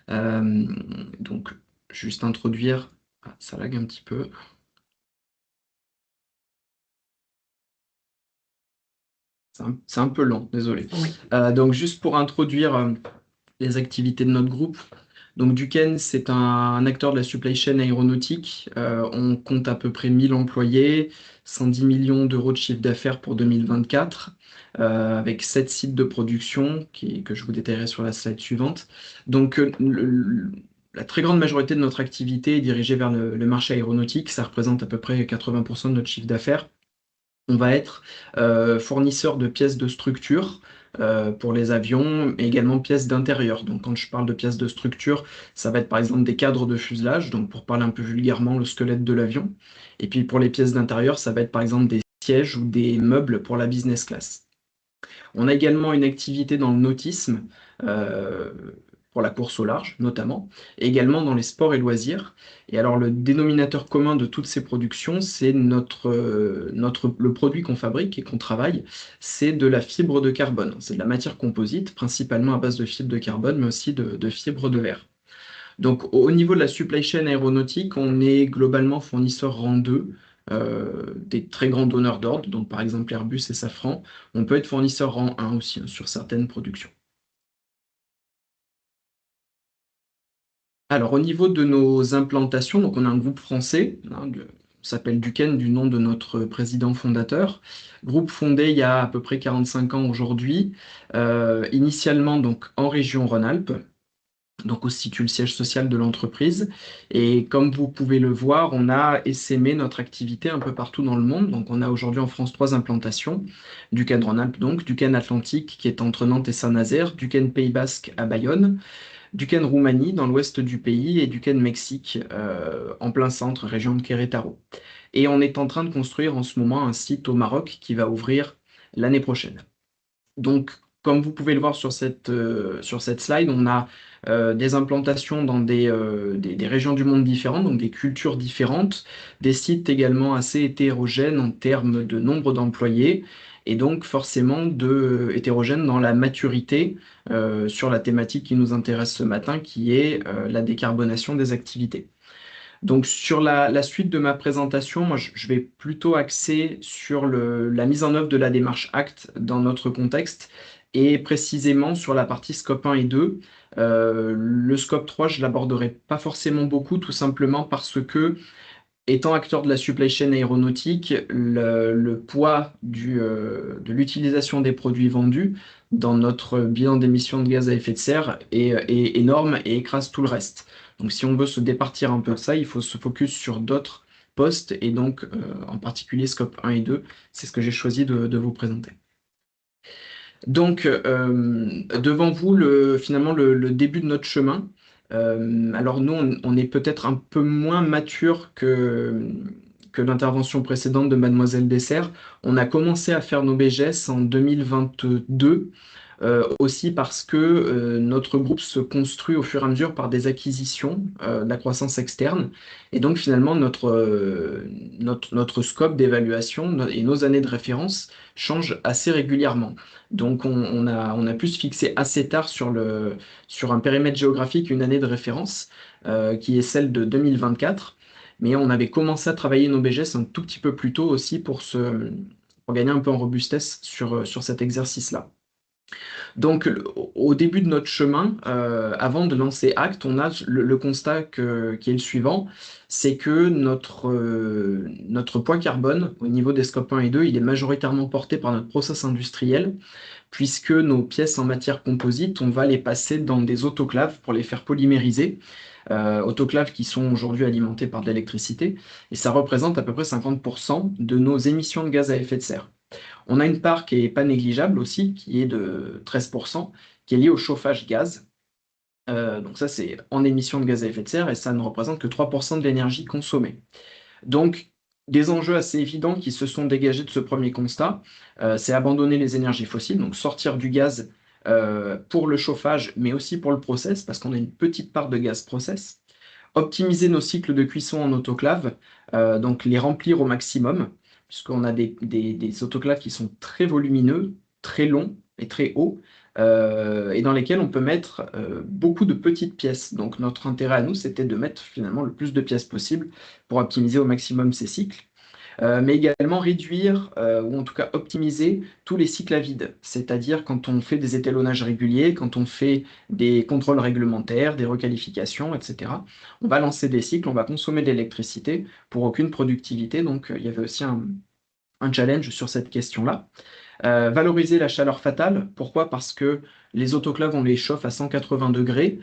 Donc, juste introduire. Ah, ça lag un petit peu. C'est un peu lent, désolé. Oui. Donc, juste pour introduire les activités de notre groupe. Donc, Duquesne, c'est un acteur de la supply chain aéronautique. On compte à peu près 1000 employés, 110 millions d'euros de chiffre d'affaires pour 2024, avec 7 sites de production que je vous détaillerai sur la slide suivante. Donc, la très grande majorité de notre activité est dirigée vers le marché aéronautique. Ça représente à peu près 80% de notre chiffre d'affaires. On va être fournisseur de pièces de structure pour les avions, mais également pièces d'intérieur. Donc quand je parle de pièces de structure, ça va être par exemple des cadres de fuselage, donc pour parler un peu vulgairement, le squelette de l'avion. Et puis pour les pièces d'intérieur, ça va être par exemple des sièges ou des meubles pour la business class. On a également une activité dans le nautisme, pour la course au large notamment, et également dans les sports et loisirs. Et alors le dénominateur commun de toutes ces productions, c'est le produit qu'on fabrique et qu'on travaille, c'est de la fibre de carbone. C'est de la matière composite, principalement à base de fibre de carbone, mais aussi de fibre de verre. Donc au niveau de la supply chain aéronautique, on est globalement fournisseur rang 2, des très grands donneurs d'ordre, donc par exemple Airbus et Safran. On peut être fournisseur rang 1 aussi sur certaines productions. Alors, au niveau de nos implantations, donc on a un groupe français, s'appelle Duquesne du nom de notre président fondateur. Groupe fondé il y a à peu près 45 ans aujourd'hui, initialement donc en région Rhône-Alpes, donc où se situe le siège social de l'entreprise. Et comme vous pouvez le voir, on a essaimé notre activité un peu partout dans le monde. Donc on a aujourd'hui en France 3 implantations. Duquesne Rhône-Alpes donc, Duquesne Atlantique qui est entre Nantes et Saint-Nazaire, Duquesne Pays Basque à Bayonne, Duquesne Roumanie dans l'ouest du pays et Duquesne Mexique en plein centre, région de Querétaro. Et on est en train de construire en ce moment un site au Maroc qui va ouvrir l'année prochaine. Donc, comme vous pouvez le voir sur cette slide, on a des implantations dans des régions du monde différentes, donc des cultures différentes, des sites également assez hétérogènes en termes de nombre d'employés, et donc forcément hétérogènes dans la maturité sur la thématique qui nous intéresse ce matin, qui est la décarbonation des activités. Donc, sur la suite de ma présentation, moi, je vais plutôt axer sur la mise en œuvre de la démarche ACT dans notre contexte et précisément sur la partie scope 1 et 2. Le scope 3, je ne l'aborderai pas forcément beaucoup, tout simplement parce que, étant acteur de la supply chain aéronautique, le poids de l'utilisation des produits vendus dans notre bilan d'émissions de gaz à effet de serre est énorme et écrase tout le reste. Donc si on veut se départir un peu de ça, il faut se focus sur d'autres postes et donc en particulier scope 1 et 2, c'est ce que j'ai choisi de vous présenter. Donc devant vous, finalement, le début de notre chemin. Alors nous, on est peut-être un peu moins mature que l'intervention précédente de Mademoiselle Dessert. On a commencé à faire nos BGS en 2022, aussi parce que notre groupe se construit au fur et à mesure par des acquisitions, de la croissance externe. Et donc finalement, notre scope d'évaluation et nos années de référence changent assez régulièrement. Donc on a pu se fixer assez tard sur un périmètre géographique une année de référence, qui est celle de 2024. Mais on avait commencé à travailler nos BGS un tout petit peu plus tôt aussi pour gagner un peu en robustesse sur cet exercice-là. Donc, au début de notre chemin, avant de lancer Act, on a le constat qui est le suivant, c'est que notre poids carbone au niveau des scopes 1 et 2, il est majoritairement porté par notre process industriel, puisque nos pièces en matière composite, on va les passer dans des autoclaves pour les faire polymériser, autoclaves qui sont aujourd'hui alimentées par de l'électricité, et ça représente à peu près 50% de nos émissions de gaz à effet de serre. On a une part qui n'est pas négligeable aussi, qui est de 13%, qui est liée au chauffage gaz. Donc ça, c'est en émissions de gaz à effet de serre et ça ne représente que 3% de l'énergie consommée. Donc, des enjeux assez évidents qui se sont dégagés de ce premier constat, c'est abandonner les énergies fossiles, donc sortir du gaz pour le chauffage, mais aussi pour le process, parce qu'on a une petite part de gaz process. Optimiser nos cycles de cuisson en autoclave, donc les remplir au maximum, puisqu'on a des autoclaves qui sont très volumineux, très longs et très hauts, et dans lesquels on peut mettre beaucoup de petites pièces. Donc notre intérêt à nous, c'était de mettre finalement le plus de pièces possible pour optimiser au maximum ces cycles. Mais également réduire ou en tout cas optimiser tous les cycles à vide, c'est-à-dire quand on fait des étalonnages réguliers, quand on fait des contrôles réglementaires, des requalifications, etc. On va lancer des cycles, on va consommer de l'électricité pour aucune productivité, donc il y avait aussi un challenge sur cette question-là. Valoriser la chaleur fatale. Pourquoi? Parce que les autoclaves, on les chauffe à 180 degrés.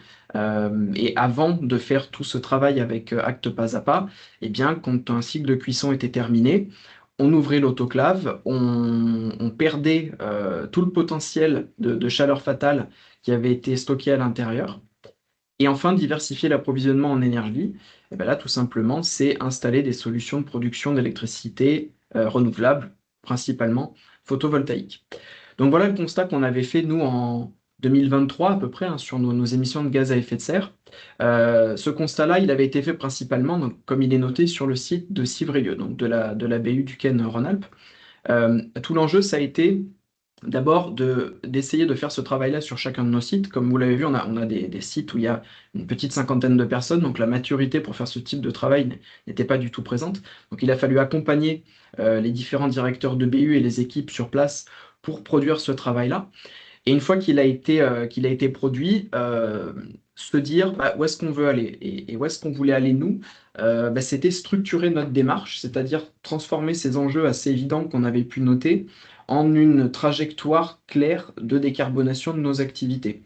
Et avant de faire tout ce travail avec acte pas à pas, eh bien, quand un cycle de cuisson était terminé, on ouvrait l'autoclave, on perdait tout le potentiel de chaleur fatale qui avait été stocké à l'intérieur. Et enfin, diversifier l'approvisionnement en énergie. Et bien là, tout simplement, c'est installer des solutions de production d'électricité renouvelables, principalement photovoltaïques. Donc voilà le constat qu'on avait fait, nous, en 2023 à peu près, hein, sur nos émissions de gaz à effet de serre. Ce constat-là, il avait été fait principalement, donc, comme il est noté, sur le site de Civrieux, donc de la BU Duquesne Rhône-Alpes. Tout l'enjeu, ça a été d'abord d'essayer de faire ce travail-là sur chacun de nos sites. Comme vous l'avez vu, on a des sites où il y a une petite cinquantaine de personnes, donc la maturité pour faire ce type de travail n'était pas du tout présente. Donc il a fallu accompagner les différents directeurs de BU et les équipes sur place pour produire ce travail-là. Et une fois qu'il a été produit, se dire où est-ce qu'on veut aller et où est-ce qu'on voulait aller nous, c'était structurer notre démarche, c'est-à-dire transformer ces enjeux assez évidents qu'on avait pu noter en une trajectoire claire de décarbonation de nos activités.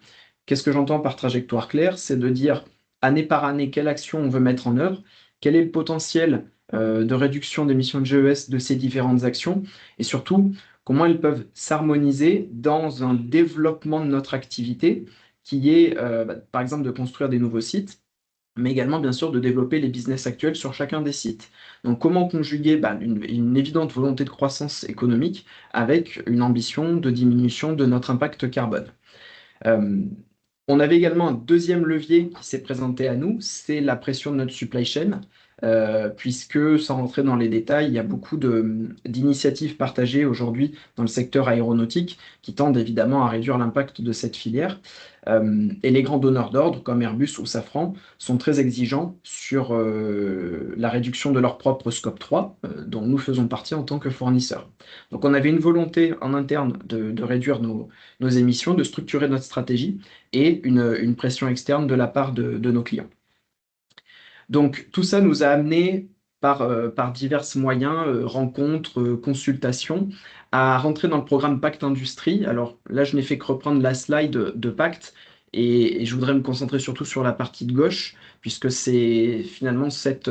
Qu'est-ce que j'entends par trajectoire claire? C'est de dire année par année quelle action on veut mettre en œuvre, quel est le potentiel de réduction d'émissions de GES de ces différentes actions, et surtout comment elles peuvent s'harmoniser dans un développement de notre activité qui est, par exemple, de construire des nouveaux sites, mais également, bien sûr, de développer les business actuels sur chacun des sites. Donc, comment conjuguer une évidente volonté de croissance économique avec une ambition de diminution de notre impact carbone. On avait également un deuxième levier qui s'est présenté à nous, c'est la pression de notre supply chain. puisque, sans rentrer dans les détails, il y a beaucoup d'initiatives partagées aujourd'hui dans le secteur aéronautique qui tendent évidemment à réduire l'impact de cette filière. Et les grands donneurs d'ordre, comme Airbus ou Safran, sont très exigeants sur la réduction de leur propre scope 3, dont nous faisons partie en tant que fournisseur. Donc on avait une volonté en interne de réduire nos émissions, de structurer notre stratégie, et une pression externe de la part de nos clients. Donc tout ça nous a amené par divers moyens, rencontres, consultations, à rentrer dans le programme Pacte Industrie. Alors là, je n'ai fait que reprendre la slide de Pacte, et je voudrais me concentrer surtout sur la partie de gauche, puisque c'est finalement cette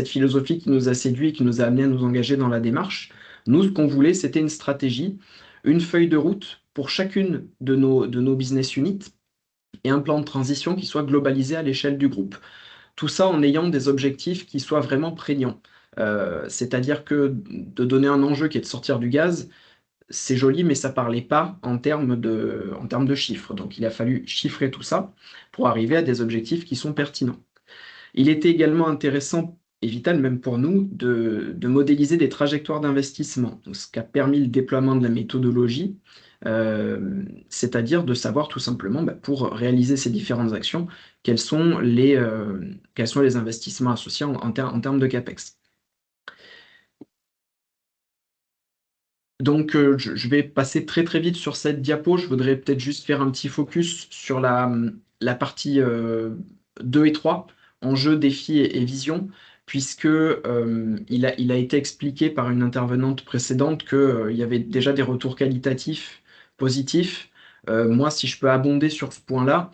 philosophie qui nous a séduit et qui nous a amené à nous engager dans la démarche. Nous, ce qu'on voulait, c'était une stratégie, une feuille de route pour chacune de nos business units, et un plan de transition qui soit globalisé à l'échelle du groupe. Tout ça en ayant des objectifs qui soient vraiment prégnants. C'est-à-dire que de donner un enjeu qui est de sortir du gaz, c'est joli, mais ça ne parlait pas en termes de chiffres. Donc il a fallu chiffrer tout ça pour arriver à des objectifs qui sont pertinents. Il était également intéressant, et vital même pour nous, de modéliser des trajectoires d'investissement, ce qui a permis le déploiement de la méthodologie, c'est-à-dire de savoir tout simplement, pour réaliser ces différentes actions, quels sont les investissements associés en termes de CAPEX. Donc, je vais passer très très vite sur cette diapo. Je voudrais peut-être juste faire un petit focus sur la partie 2 et 3, enjeux, défis et vision, puisque il a été expliqué par une intervenante précédente qu'il y avait déjà des retours qualitatifs positifs. Moi, si je peux abonder sur ce point-là,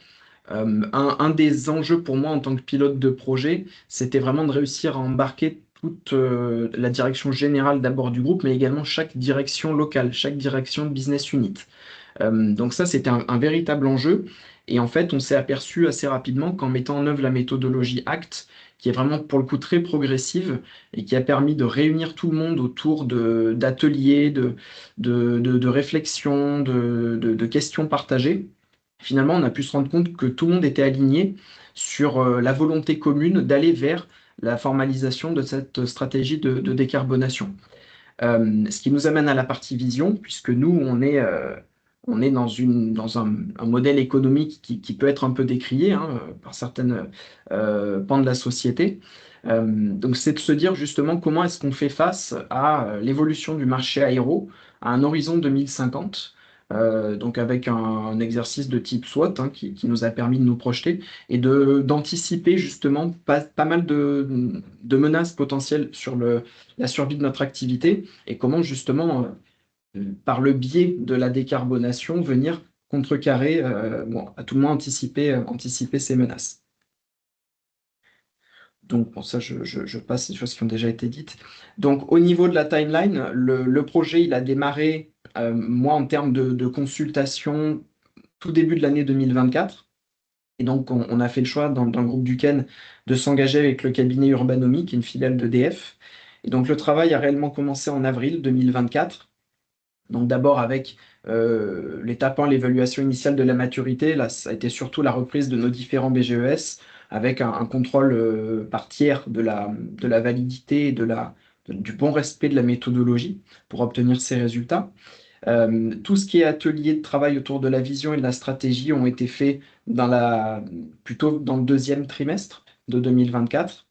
un des enjeux pour moi en tant que pilote de projet, c'était vraiment de réussir à embarquer toute la direction générale d'abord du groupe, mais également chaque direction locale, chaque direction de business unit. Donc ça, c'était un véritable enjeu. Et en fait, on s'est aperçu assez rapidement qu'en mettant en œuvre la méthodologie ACT, qui est vraiment pour le coup très progressive et qui a permis de réunir tout le monde autour d'ateliers, de réflexions, de questions partagées, finalement, on a pu se rendre compte que tout le monde était aligné sur la volonté commune d'aller vers la formalisation de cette stratégie de décarbonation. Ce qui nous amène à la partie vision, puisque nous, on est dans un modèle économique qui peut être un peu décrié par certaines pans de la société. Donc, c'est de se dire justement comment est-ce qu'on fait face à l'évolution du marché aéro à un horizon 2050. Donc avec un exercice de type SWOT qui nous a permis de nous projeter et d'anticiper justement pas mal de menaces potentielles sur la survie de notre activité et comment justement, par le biais de la décarbonation, venir contrecarrer, à tout le moins anticiper ces menaces. Donc pour ça, je passe les choses qui ont déjà été dites. Donc au niveau de la timeline, le projet, il a démarré, moi en termes de consultation, tout début de l'année 2024. Et donc on a fait le choix dans le groupe Duquesne de s'engager avec le cabinet Urbanomy, qui est une filiale d'EDF. Et donc le travail a réellement commencé en avril 2024. Donc d'abord avec l'étape 1, l'évaluation initiale de la maturité. Là, ça a été surtout la reprise de nos différents BGES, avec un contrôle par tiers de la validité et du bon respect de la méthodologie pour obtenir ces résultats. Tout ce qui est atelier de travail autour de la vision et de la stratégie ont été faits plutôt dans le deuxième trimestre de 2024.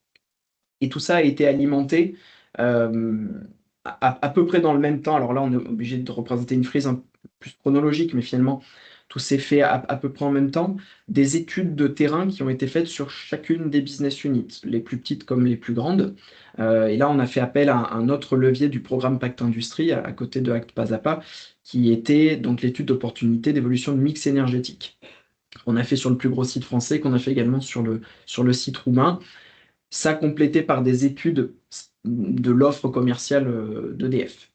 Et tout ça a été alimenté à peu près dans le même temps. Alors là, on est obligé de représenter une frise un peu plus chronologique, mais finalement, tout s'est fait à peu près en même temps. Des études de terrain qui ont été faites sur chacune des business units, les plus petites comme les plus grandes. Et là, on a fait appel à un autre levier du programme Pacte Industrie, à côté de Acte Pas à Pas, qui était donc l'étude d'opportunité d'évolution de mix énergétique. On a fait sur le plus gros site français, qu'on a fait également sur le site roumain. Ça complété par des études de l'offre commerciale d'EDF.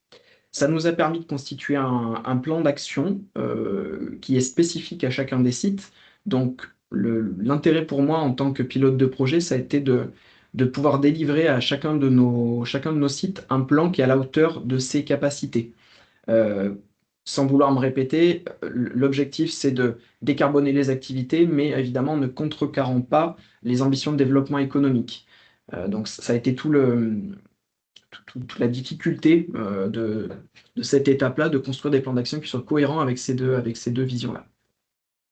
Ça nous a permis de constituer un plan d'action qui est spécifique à chacun des sites. Donc, l'intérêt pour moi en tant que pilote de projet, ça a été de pouvoir délivrer à chacun de nos sites un plan qui est à la hauteur de ses capacités. Sans vouloir me répéter, l'objectif, c'est de décarboner les activités, mais évidemment ne contrecarrant pas les ambitions de développement économique. Donc ça a été toute la difficulté de cette étape-là, de construire des plans d'action qui soient cohérents avec ces deux visions-là.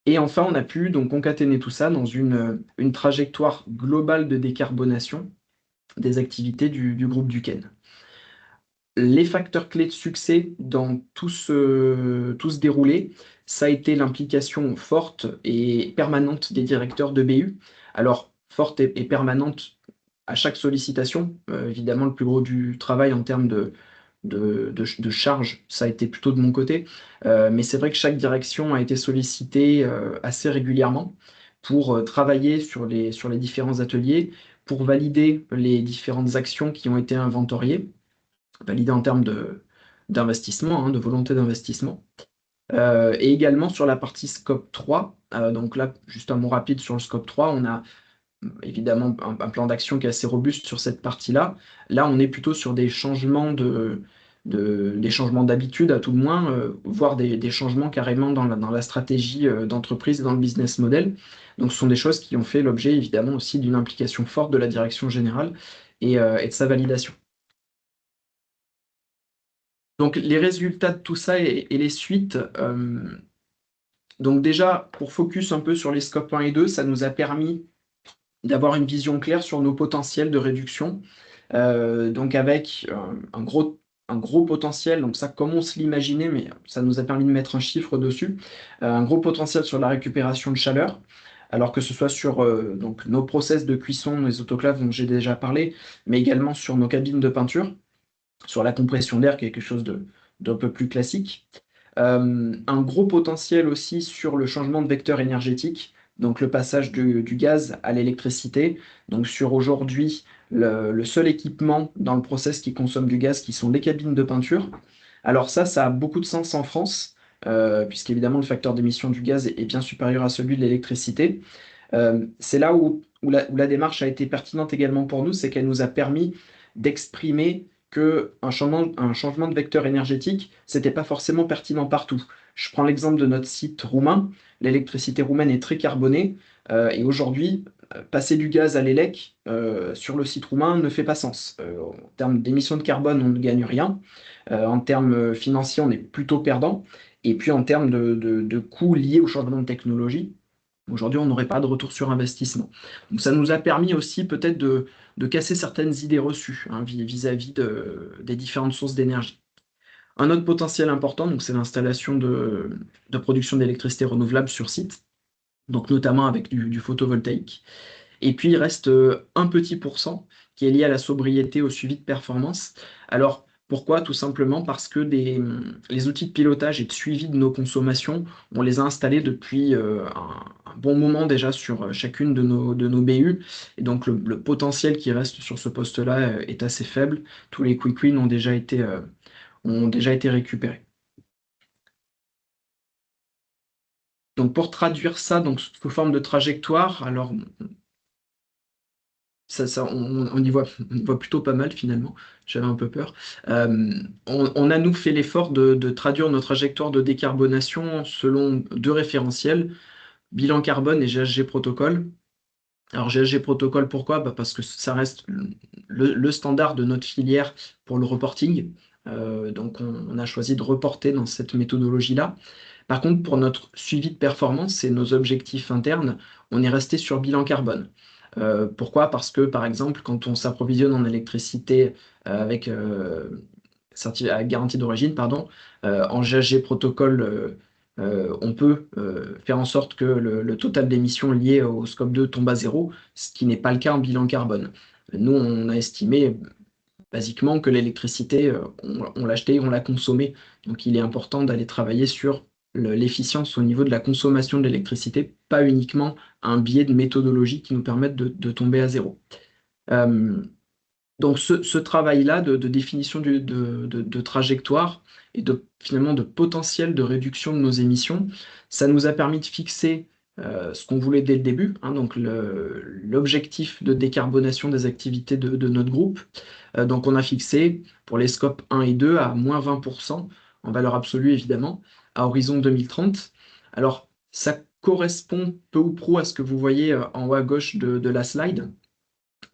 Et enfin, on a pu donc concaténer tout ça dans une trajectoire globale de décarbonation des activités du groupe Duquesne. Les facteurs clés de succès dans tout ce déroulé, ça a été l'implication forte et permanente des directeurs de BU. Alors, forte et permanente à chaque sollicitation. Évidemment, le plus gros du travail en termes de charge, ça a été plutôt de mon côté. Mais c'est vrai que chaque direction a été sollicitée assez régulièrement pour travailler sur les différents ateliers, pour valider les différentes actions qui ont été inventoriées, valider en termes d'investissement, de volonté d'investissement. Et également sur la partie scope 3. Donc là, juste un mot rapide sur le scope 3, on a évidemment un plan d'action qui est assez robuste sur cette partie-là. Là, on est plutôt sur des changements des changements d'habitude à tout le moins, voire des changements carrément dans la stratégie d'entreprise et dans le business model. Donc ce sont des choses qui ont fait l'objet évidemment aussi d'une implication forte de la direction générale et de sa validation. Donc les résultats de tout ça et les suites, donc déjà pour focus un peu sur les scopes 1 et 2, ça nous a permis d'avoir une vision claire sur nos potentiels de réduction, donc avec un gros potentiel, donc ça comme on se l'imaginait, mais ça nous a permis de mettre un chiffre dessus, un gros potentiel sur la récupération de chaleur, alors que ce soit sur donc nos process de cuisson, les autoclaves dont j'ai déjà parlé, mais également sur nos cabines de peinture, sur la compression d'air, quelque chose d'un peu plus classique. Un gros potentiel aussi sur le changement de vecteur énergétique, donc le passage du gaz à l'électricité. Donc sur aujourd'hui, le seul équipement dans le process qui consomme du gaz, qui sont les cabines de peinture. Alors ça a beaucoup de sens en France, puisqu'évidemment le facteur d'émission du gaz est bien supérieur à celui de l'électricité. C'est là où la démarche a été pertinente également pour nous, c'est qu'elle nous a permis d'exprimer qu'un changement de vecteur énergétique, ce n'était pas forcément pertinent partout. Je prends l'exemple de notre site roumain. L'électricité roumaine est très carbonée et aujourd'hui, passer du gaz à l'élec sur le site roumain ne fait pas sens. En termes d'émissions de carbone, on ne gagne rien. En termes financiers, on est plutôt perdant. Et puis en termes de coûts liés au changement de technologie, aujourd'hui, on n'aurait pas de retour sur investissement. Donc ça nous a permis aussi peut-être de casser certaines idées reçues vis-à-vis des différentes sources d'énergie. Un autre potentiel important, donc, c'est l'installation de production d'électricité renouvelable sur site, donc notamment avec du photovoltaïque. Et puis il reste un petit pourcent qui est lié à la sobriété, au suivi de performance. Alors pourquoi? Tout simplement parce que les outils de pilotage et de suivi de nos consommations, on les a installés depuis un bon moment déjà sur chacune de nos BU. Et donc le potentiel qui reste sur ce poste-là est assez faible. Tous les quick wins ont déjà été récupérés. Donc pour traduire ça donc, sous forme de trajectoire, alors on y voit plutôt pas mal finalement, j'avais un peu peur. On a nous fait l'effort de traduire notre trajectoire de décarbonation selon deux référentiels, bilan carbone et GHG protocole. Alors GHG protocole, pourquoi? Parce que ça reste le standard de notre filière pour le reporting. Donc on a choisi de reporter dans cette méthodologie-là. Par contre, pour notre suivi de performance et nos objectifs internes, on est resté sur bilan carbone. Pourquoi? Parce que, par exemple, quand on s'approvisionne en électricité avec garantie d'origine, en GHG protocole, on peut faire en sorte que le total d'émissions liées au scope 2 tombe à zéro, ce qui n'est pas le cas en bilan carbone. Nous, on a estimé basiquement que l'électricité, on l'achetait, on l'a consommée. Donc il est important d'aller travailler sur l'efficience au niveau de la consommation de l'électricité, pas uniquement un biais de méthodologie qui nous permette de tomber à zéro. Donc ce travail-là de définition de trajectoire et finalement de potentiel de réduction de nos émissions, ça nous a permis de fixer ce qu'on voulait dès le début, donc l'objectif de décarbonation des activités de notre groupe. Donc on a fixé pour les scopes 1 et 2 à moins 20% en valeur absolue évidemment, à horizon 2030. Alors ça correspond peu ou prou à ce que vous voyez en haut à gauche de la slide.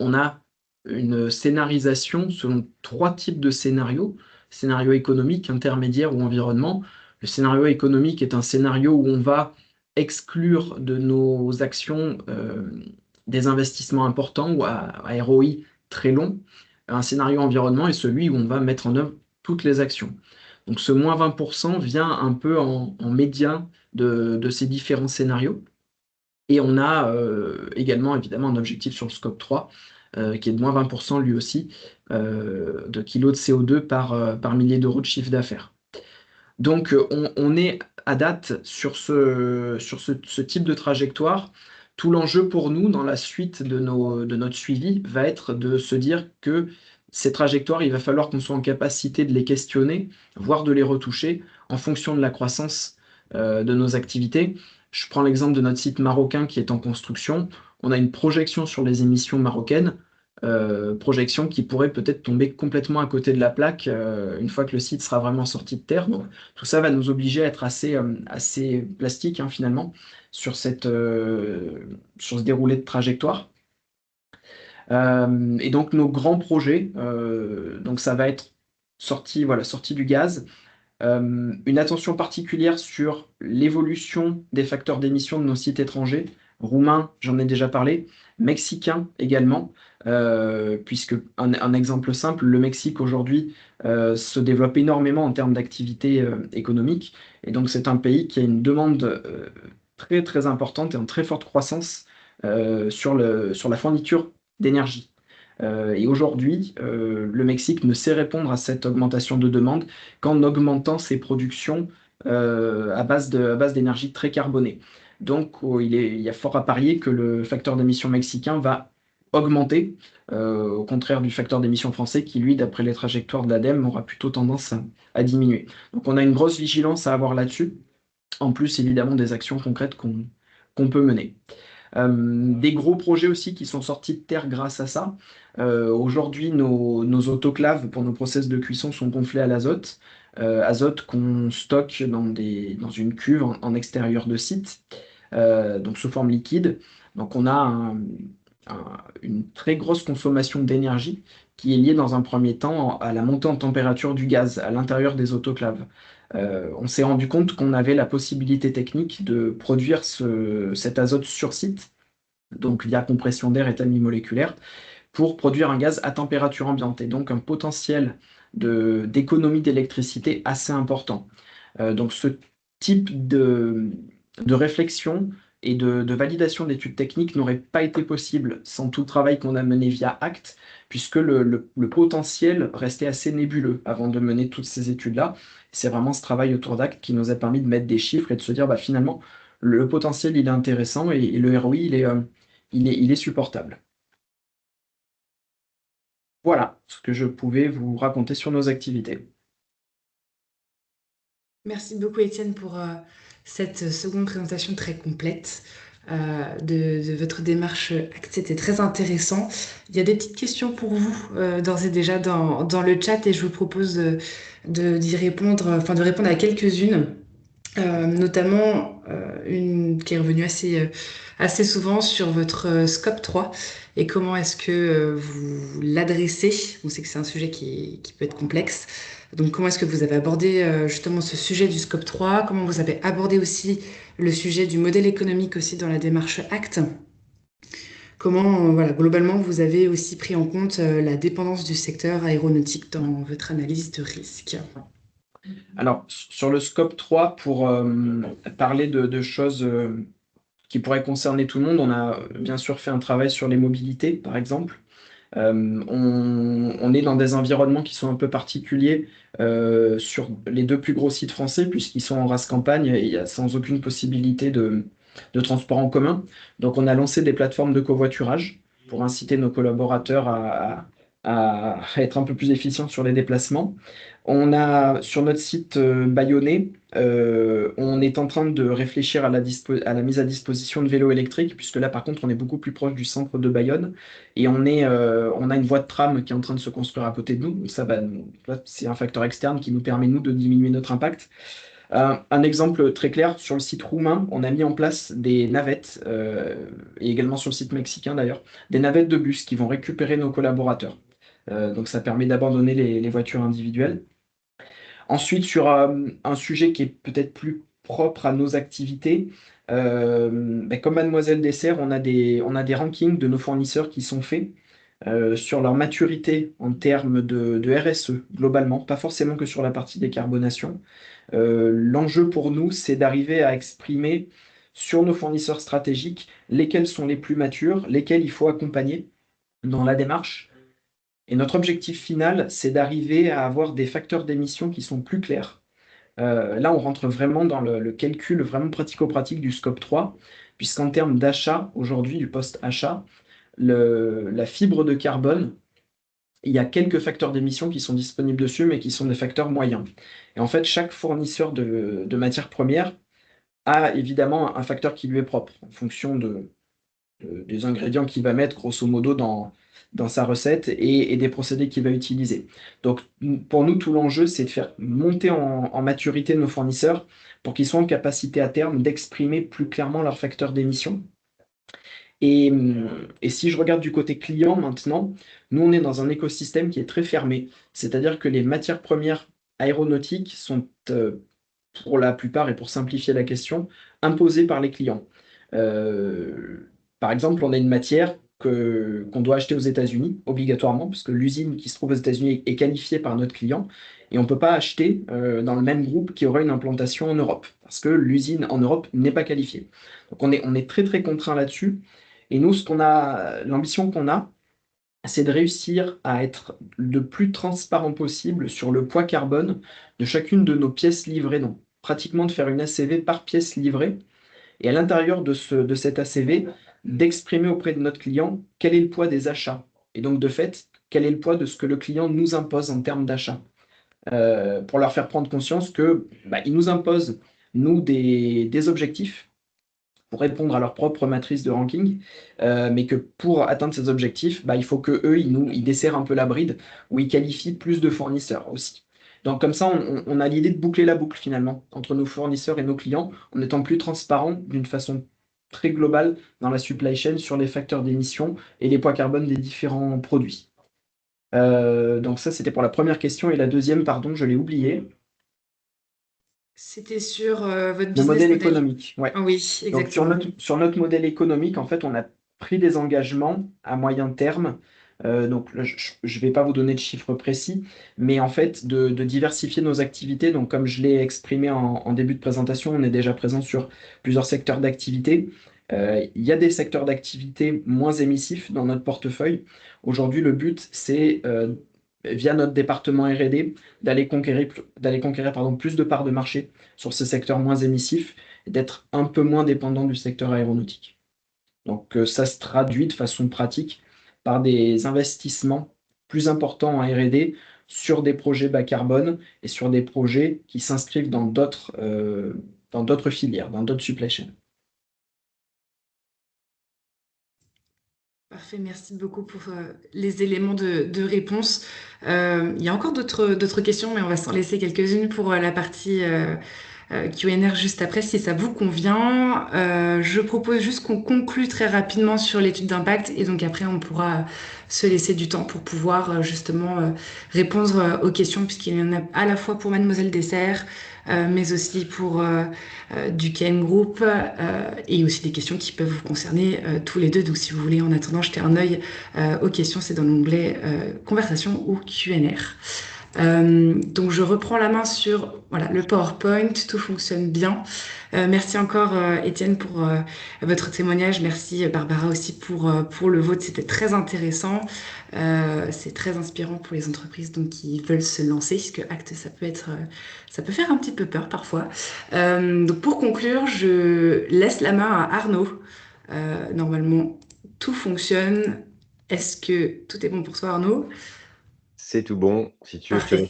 On a une scénarisation selon 3 types de scénarios: scénario économique, intermédiaire ou environnement. Le scénario économique est un scénario où on va exclure de nos actions des investissements importants ou à ROI très long. Un scénario environnement est celui où on va mettre en œuvre toutes les actions. Donc ce moins 20% vient un peu en médian de ces différents scénarios. Et on a également évidemment un objectif sur le scope 3 qui est de moins 20% lui aussi de kilos de CO2 par millier d'euros de chiffre d'affaires. Donc on est à date sur ce type de trajectoire. Tout l'enjeu pour nous dans la suite de notre suivi va être de se dire que ces trajectoires, il va falloir qu'on soit en capacité de les questionner, voire de les retoucher en fonction de la croissance de nos activités. Je prends l'exemple de notre site marocain qui est en construction. On a une projection sur les émissions marocaines, projection qui pourrait peut-être tomber complètement à côté de la plaque une fois que le site sera vraiment sorti de terre. Donc, tout ça va nous obliger à être assez plastique finalement sur ce déroulé de trajectoire. Et donc nos grands projets, donc ça va être sortie du gaz, une attention particulière sur l'évolution des facteurs d'émission de nos sites étrangers, roumains, j'en ai déjà parlé, mexicains également, puisque un exemple simple, le Mexique aujourd'hui se développe énormément en termes d'activité économique, et donc c'est un pays qui a une demande très très importante et en très forte croissance sur la fourniture d'énergie. Et aujourd'hui, le Mexique ne sait répondre à cette augmentation de demande qu'en augmentant ses productions à base d'énergie très carbonée. Donc, il y a fort à parier que le facteur d'émission mexicain va augmenter, au contraire du facteur d'émission français qui, lui, d'après les trajectoires de l'ADEME, aura plutôt tendance à diminuer. Donc, on a une grosse vigilance à avoir là-dessus, en plus, évidemment, des actions concrètes qu'on peut mener. Des gros projets aussi qui sont sortis de terre grâce à ça. Aujourd'hui, nos autoclaves pour nos process de cuisson sont gonflés à l'azote, azote qu'on stocke dans une cuve en extérieur de site, donc sous forme liquide. Donc on a une très grosse consommation d'énergie qui est liée dans un premier temps à la montée en température du gaz à l'intérieur des autoclaves. On s'est rendu compte qu'on avait la possibilité technique de produire cet azote sur site, donc via compression d'air et tamis moléculaire, pour produire un gaz à température ambiante, et donc un potentiel d'économie d'électricité assez important. Donc ce type de réflexion et de validation d'études techniques n'aurait pas été possible sans tout le travail qu'on a mené via ACT, puisque le potentiel restait assez nébuleux avant de mener toutes ces études-là. C'est vraiment ce travail autour d'ACT qui nous a permis de mettre des chiffres et de se dire, finalement, le potentiel, il est intéressant et le ROI, il est supportable. Voilà ce que je pouvais vous raconter sur nos activités. Merci beaucoup Étienne pour cette seconde présentation très complète de votre démarche ACT. C'était très intéressant. Il y a des petites questions pour vous d'ores et déjà dans le chat et je vous propose d'y répondre, enfin de répondre à quelques-unes. Notamment une qui est revenue assez souvent sur votre scope 3 et comment est-ce que vous l'adressez. On sait que c'est un sujet qui peut être complexe. Donc comment est-ce que vous avez abordé justement ce sujet du scope 3? Comment vous avez abordé aussi le sujet du modèle économique aussi dans la démarche ACT? Comment, voilà, globalement, vous avez aussi pris en compte la dépendance du secteur aéronautique dans votre analyse de risque? Alors, sur le scope 3, pour parler de choses qui pourraient concerner tout le monde, on a bien sûr fait un travail sur les mobilités, par exemple. On est dans des environnements qui sont un peu particuliers sur les 2 plus gros sites français, puisqu'ils sont en race campagne et il y a sans aucune possibilité de transport en commun. Donc, on a lancé des plateformes de covoiturage pour inciter nos collaborateurs à être un peu plus efficients sur les déplacements. On a sur notre site bayonnais, on est en train de réfléchir à la mise à disposition de vélos électriques, puisque là par contre on est beaucoup plus proche du centre de Bayonne et on a une voie de tram qui est en train de se construire à côté de nous. Donc ça c'est un facteur externe qui nous permet nous de diminuer notre impact. Un exemple très clair, sur le site roumain, on a mis en place des navettes, et également sur le site mexicain d'ailleurs, des navettes de bus qui vont récupérer nos collaborateurs. Donc ça permet d'abandonner les voitures individuelles. Ensuite, sur un sujet qui est peut-être plus propre à nos activités, comme Mademoiselle Dessert, on a des rankings de nos fournisseurs qui sont faits sur leur maturité en termes de RSE, globalement, pas forcément que sur la partie décarbonation. L'enjeu pour nous, c'est d'arriver à exprimer sur nos fournisseurs stratégiques lesquels sont les plus matures, lesquels il faut accompagner dans la démarche. Et notre objectif final, c'est d'arriver à avoir des facteurs d'émission qui sont plus clairs. Là, on rentre vraiment dans le calcul vraiment pratico-pratique du scope 3, puisqu'en termes d'achat, aujourd'hui, du post-achat, la fibre de carbone, il y a quelques facteurs d'émission qui sont disponibles dessus, mais qui sont des facteurs moyens. Et en fait, chaque fournisseur de matières premières a évidemment un facteur qui lui est propre, en fonction des ingrédients qu'il va mettre, grosso modo, dans sa recette et des procédés qu'il va utiliser. Donc, pour nous, tout l'enjeu, c'est de faire monter en maturité nos fournisseurs pour qu'ils soient en capacité à terme d'exprimer plus clairement leurs facteurs d'émission. Et si je regarde du côté client maintenant, nous, on est dans un écosystème qui est très fermé. C'est-à-dire que les matières premières aéronautiques sont, pour la plupart, et pour simplifier la question, imposées par les clients. Par exemple, on a une matière qu'on doit acheter aux États-Unis, obligatoirement, parce que l'usine qui se trouve aux États-Unis est qualifiée par notre client, et on ne peut pas acheter dans le même groupe qui aurait une implantation en Europe, parce que l'usine en Europe n'est pas qualifiée. Donc on est très très contraint là-dessus. Et nous, l'ambition qu'on a, c'est de réussir à être le plus transparent possible sur le poids carbone de chacune de nos pièces livrées. Donc, pratiquement de faire une ACV par pièce livrée. Et à l'intérieur de cette ACV, d'exprimer auprès de notre client quel est le poids des achats. Et donc, de fait, quel est le poids de ce que le client nous impose en termes d'achat. Pour leur faire prendre conscience que ils nous imposent, nous, des objectifs pour répondre à leur propre matrice de ranking, mais que pour atteindre ces objectifs, il faut qu'eux, ils desserrent un peu la bride, ou ils qualifient plus de fournisseurs aussi. Donc comme ça, on a l'idée de boucler la boucle finalement, entre nos fournisseurs et nos clients, en étant plus transparent d'une façon très globale dans la supply chain sur les facteurs d'émission et les poids carbone des différents produits. Donc ça, c'était pour la première question. Et la deuxième, pardon, je l'ai oubliée. C'était sur votre Le business modèle model. économique, ouais. Ah oui, Donc exactement. sur notre modèle économique, en fait, on a pris des engagements à moyen terme. Donc là, je ne vais pas vous donner de chiffres précis, mais en fait, de diversifier nos activités. Donc comme je l'ai exprimé en début de présentation, on est déjà présent sur plusieurs secteurs d'activité. Il y a des secteurs d'activité moins émissifs dans notre portefeuille. Aujourd'hui, le but, c'est via notre département R&D d'aller conquérir plus de parts de marché sur ces secteurs moins émissifs et d'être un peu moins dépendant du secteur aéronautique. Donc ça se traduit de façon pratique par des investissements plus importants en R&D sur des projets bas carbone et sur des projets qui s'inscrivent dans d'autres filières, dans d'autres supply chains. Parfait, merci beaucoup pour les éléments de réponse. Il y a encore d'autres questions, mais on va s'en laisser quelques-unes pour la partie Q&A juste après, si ça vous convient. Je propose juste qu'on conclue très rapidement sur l'étude d'impact et donc après on pourra se laisser du temps pour pouvoir justement répondre aux questions puisqu'il y en a à la fois pour Mademoiselle Dessert, mais aussi pour du KM Group et aussi des questions qui peuvent vous concerner tous les deux. Donc si vous voulez en attendant jeter un œil aux questions, c'est dans l'onglet conversation ou Q&A. Donc je reprends la main sur le PowerPoint, tout fonctionne bien. Merci encore Étienne pour votre témoignage, merci Barbara aussi pour le vôtre, c'était très intéressant, c'est très inspirant pour les entreprises donc, qui veulent se lancer, puisque Acte ça peut faire un petit peu peur parfois. Donc pour conclure, je laisse la main à Arnaud. Normalement tout fonctionne. Est-ce que tout est bon pour toi Arnaud ? C'est tout bon. Si tu veux, Parfait,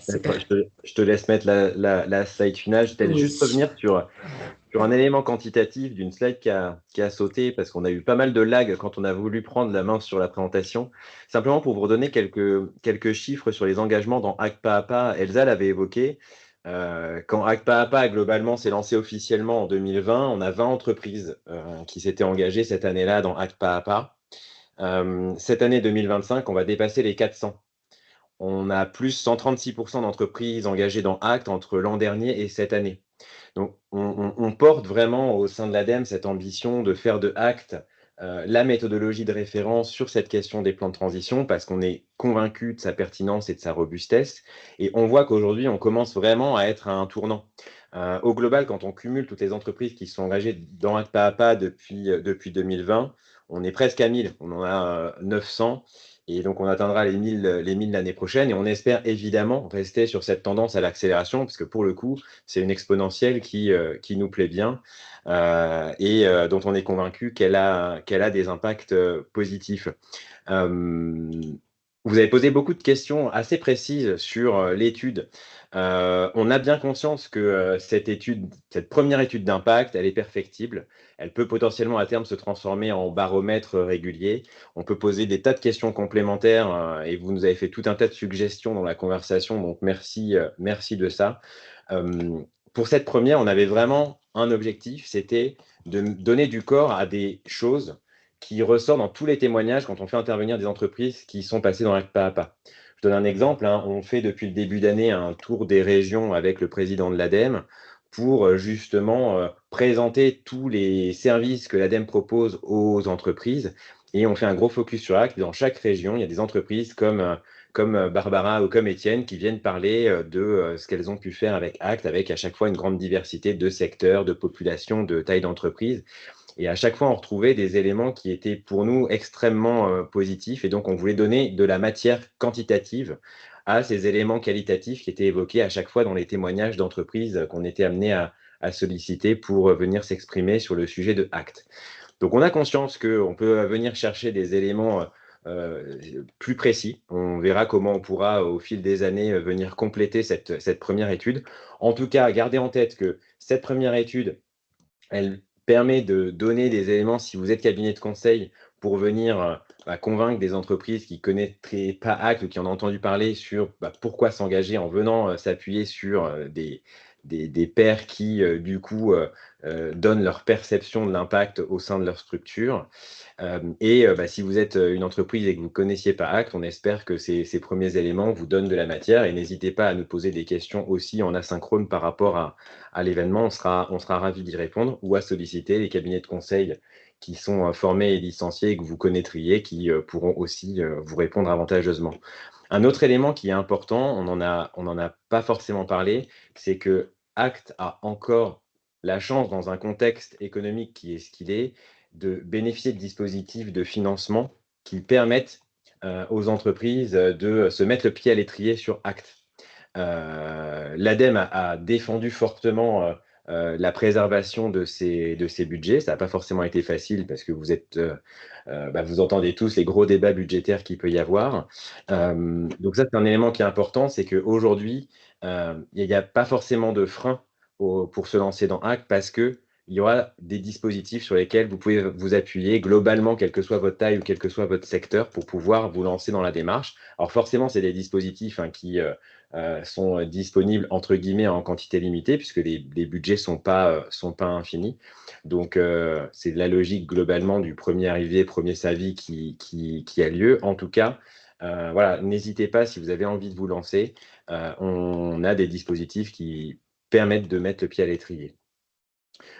je te laisse mettre la slide finale. Je t'allais juste revenir sur un élément quantitatif d'une slide qui a sauté parce qu'on a eu pas mal de lag quand on a voulu prendre la main sur la présentation. Simplement pour vous redonner quelques chiffres sur les engagements dans Acte Pas à Pas, Elsa l'avait évoqué. Quand Act Pas à Pas, globalement, s'est lancé officiellement en 2020, on a 20 entreprises qui s'étaient engagées cette année-là dans Act Pas à Pas. Cette année 2025, on va dépasser les 400. On a plus 136% d'entreprises engagées dans Act entre l'an dernier et cette année. Donc, on porte vraiment au sein de l'ADEME cette ambition de faire de Act la méthodologie de référence sur cette question des plans de transition parce qu'on est convaincu de sa pertinence et de sa robustesse. Et on voit qu'aujourd'hui, on commence vraiment à être à un tournant. Au global, quand on cumule toutes les entreprises qui sont engagées dans Act Pas à Pas depuis 2020, on est presque à 1000. On en a 900. Et donc, on atteindra les 1000 l'année prochaine. Et on espère évidemment rester sur cette tendance à l'accélération, parce que pour le coup, c'est une exponentielle qui nous plaît bien et dont on est convaincu qu'elle a des impacts positifs. Vous avez posé beaucoup de questions assez précises sur l'étude. On a bien conscience que cette première étude d'impact, elle est perfectible. Elle peut potentiellement à terme se transformer en baromètre régulier. On peut poser des tas de questions complémentaires et vous nous avez fait tout un tas de suggestions dans la conversation, donc merci de ça. Pour cette première, on avait vraiment un objectif, c'était de donner du corps à des choses qui ressortent dans tous les témoignages quand on fait intervenir des entreprises qui sont passées dans Act Pas à Pas. Je donne un exemple, hein, on fait depuis le début d'année un tour des régions avec le président de l'ADEME pour justement présenter tous les services que l'ADEME propose aux entreprises. Et on fait un gros focus sur Act. Dans chaque région, il y a des entreprises comme Barbara ou comme Étienne qui viennent parler de ce qu'elles ont pu faire avec Act, avec à chaque fois une grande diversité de secteurs, de populations, de tailles d'entreprise. Et à chaque fois, on retrouvait des éléments qui étaient pour nous extrêmement positifs. Et donc, on voulait donner de la matière quantitative à ces éléments qualitatifs qui étaient évoqués à chaque fois dans les témoignages d'entreprises qu'on était amené à solliciter pour venir s'exprimer sur le sujet de Act. Donc, on a conscience qu'on peut venir chercher des éléments plus précis. On verra comment on pourra, au fil des années, venir compléter cette première étude. En tout cas, gardez en tête que cette première étude, elle permet de donner des éléments, si vous êtes cabinet de conseil, pour venir convaincre des entreprises qui ne connaîtraient pas Act ou qui en ont entendu parler sur pourquoi s'engager en venant s'appuyer sur des pairs qui, du coup, donnent leur perception de l'impact au sein de leur structure. Si vous êtes une entreprise et que vous ne connaissiez pas Act, on espère que ces premiers éléments vous donnent de la matière et n'hésitez pas à nous poser des questions aussi en asynchrone par rapport à l'événement. On sera ravis d'y répondre ou à solliciter les cabinets de conseil qui sont formés et licenciés et que vous connaîtriez, qui pourront aussi vous répondre avantageusement. Un autre élément qui est important, on n'en a pas forcément parlé, c'est que Act a encore la chance, dans un contexte économique qui est ce qu'il est, de bénéficier de dispositifs de financement qui permettent aux entreprises de se mettre le pied à l'étrier sur Act. L'ADEME a défendu fortement la préservation de ces budgets. Ça n'a pas forcément été facile parce que vous entendez tous les gros débats budgétaires qu'il peut y avoir. Donc ça, c'est un élément qui est important, c'est qu'aujourd'hui, il n'y a pas forcément de frein pour se lancer dans Act parce que il y aura des dispositifs sur lesquels vous pouvez vous appuyer globalement, quelle que soit votre taille ou quel que soit votre secteur, pour pouvoir vous lancer dans la démarche. Alors forcément, c'est des dispositifs qui sont disponibles entre guillemets en quantité limitée, puisque les budgets sont pas infinis. Donc, c'est la logique globalement du premier arrivé, premier servi qui a lieu. En tout cas, voilà, n'hésitez pas si vous avez envie de vous lancer. On a des dispositifs qui permettent de mettre le pied à l'étrier.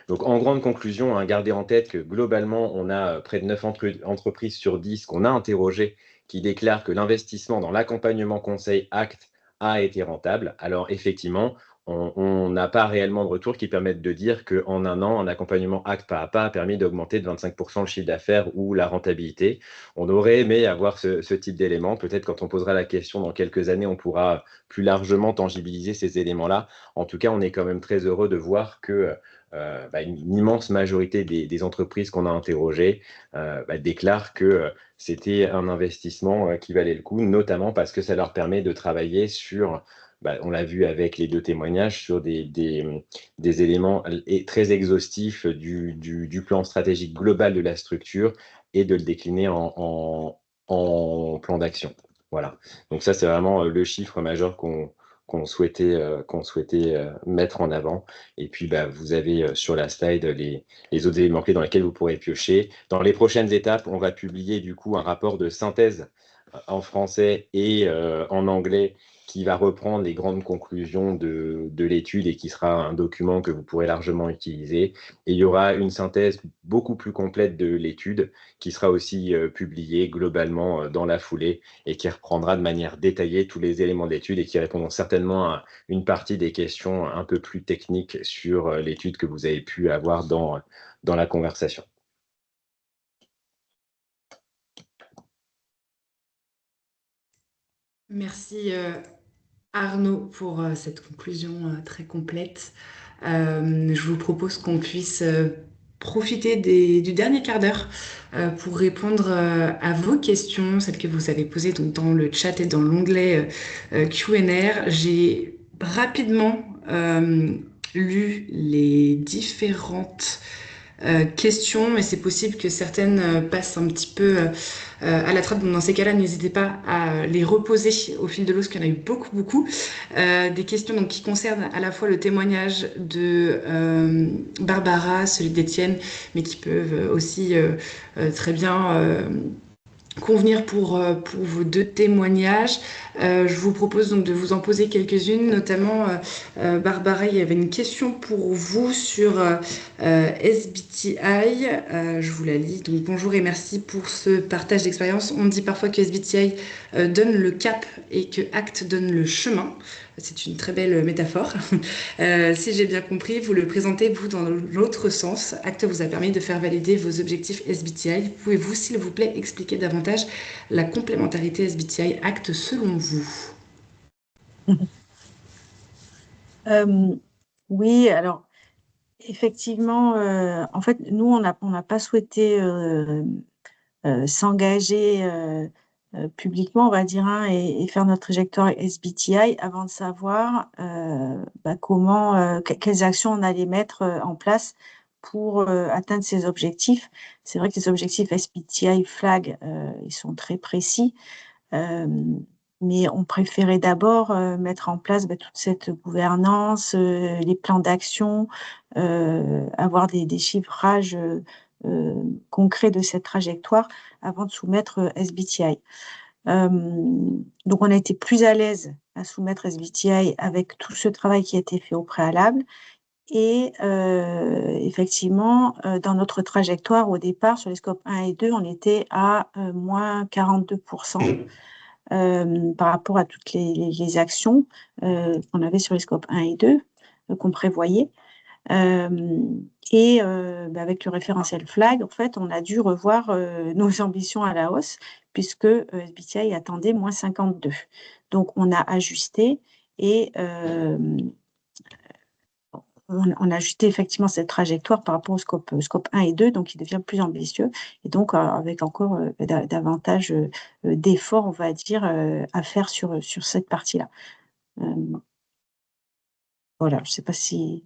Donc, en grande conclusion, gardez en tête que globalement, on a près de 9 entreprises sur 10 qu'on a interrogées qui déclarent que l'investissement dans l'accompagnement conseil Act a été rentable. Alors, effectivement, on n'a pas réellement de retour qui permettent de dire qu'en un an, un accompagnement Act Pas à Pas a permis d'augmenter de 25% le chiffre d'affaires ou la rentabilité. On aurait aimé avoir ce type d'éléments. Peut-être quand on posera la question dans quelques années, on pourra plus largement tangibiliser ces éléments-là. En tout cas, on est quand même très heureux de voir que une immense majorité des entreprises qu'on a interrogées déclarent que c'était un investissement qui valait le coup, notamment parce que ça leur permet de travailler sur, on l'a vu avec les 2 témoignages, sur des éléments très exhaustifs du plan stratégique global de la structure et de le décliner en plan d'action. Voilà. Donc ça, c'est vraiment le chiffre majeur qu'on qu'on souhaitait mettre en avant. Et puis, vous avez sur la slide les autres éléments clés dans lesquels vous pourrez piocher. Dans les prochaines étapes, on va publier du coup un rapport de synthèse en français et en anglais qui va reprendre les grandes conclusions de l'étude et qui sera un document que vous pourrez largement utiliser. Et il y aura une synthèse beaucoup plus complète de l'étude qui sera aussi publiée globalement dans la foulée et qui reprendra de manière détaillée tous les éléments de l'étude et qui répondront certainement à une partie des questions un peu plus techniques sur l'étude que vous avez pu avoir dans la conversation. Merci Arnaud pour cette conclusion très complète. Je vous propose qu'on puisse profiter du dernier quart d'heure pour répondre à vos questions, celles que vous avez posées donc, dans le chat et dans l'onglet Q&A. J'ai rapidement lu les différentes questions, mais c'est possible que certaines passent un petit peu à la trappe. Donc dans ces cas-là, n'hésitez pas à les reposer au fil de l'eau, parce qu'il y en a eu beaucoup. Des questions donc, qui concernent à la fois le témoignage de Barbara, celui d'Étienne, mais qui peuvent aussi très bien convenir pour vos deux témoignages. Je vous propose donc de vous en poser quelques-unes, notamment Barbara, il y avait une question pour vous sur SBTI. Je vous la lis. Donc bonjour et merci pour ce partage d'expérience. On dit parfois que SBTI donne le cap et que ACT donne le chemin. C'est une très belle métaphore. Si j'ai bien compris, vous le présentez, vous, dans l'autre sens. ACT vous a permis de faire valider vos objectifs SBTI. Pouvez-vous, s'il vous plaît, expliquer davantage la complémentarité SBTI-ACT selon vous? Oui, alors, effectivement, en fait, nous, on n'a pas souhaité s'engager publiquement, on va dire, hein, et faire notre trajectoire SBTI avant de savoir quelles actions on allait mettre en place pour atteindre ces objectifs. C'est vrai que les objectifs SBTI flag, ils sont très précis, mais on préférait d'abord mettre en place toute cette gouvernance, les plans d'action, avoir des chiffrages concrets de cette trajectoire avant de soumettre SBTI. Donc, on a été plus à l'aise à soumettre SBTI avec tout ce travail qui a été fait au préalable. Et effectivement, dans notre trajectoire, au départ, sur les scopes 1 et 2, on était à moins 42% par rapport à toutes les actions qu'on avait sur les scopes 1 et 2, qu'on prévoyait. Avec le référentiel flag, en fait, on a dû revoir nos ambitions à la hausse puisque SBTI attendait moins 52. Donc, on a ajusté et on a ajusté effectivement cette trajectoire par rapport au scope 1 et 2, donc il devient plus ambitieux et donc avec encore davantage d'efforts, on va dire, à faire sur cette partie-là. Voilà, je ne sais pas si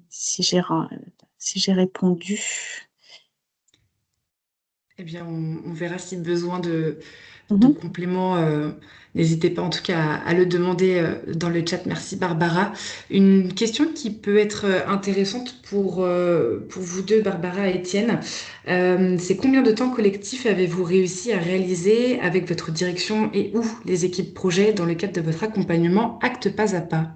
j'ai répondu. Eh bien, on verra si besoin de compléments. N'hésitez pas en tout cas à le demander dans le chat. Merci Barbara. Une question qui peut être intéressante pour vous deux, Barbara et Étienne, c'est combien de temps collectif avez-vous réussi à réaliser avec votre direction et ou les équipes projet dans le cadre de votre accompagnement acte pas à pas?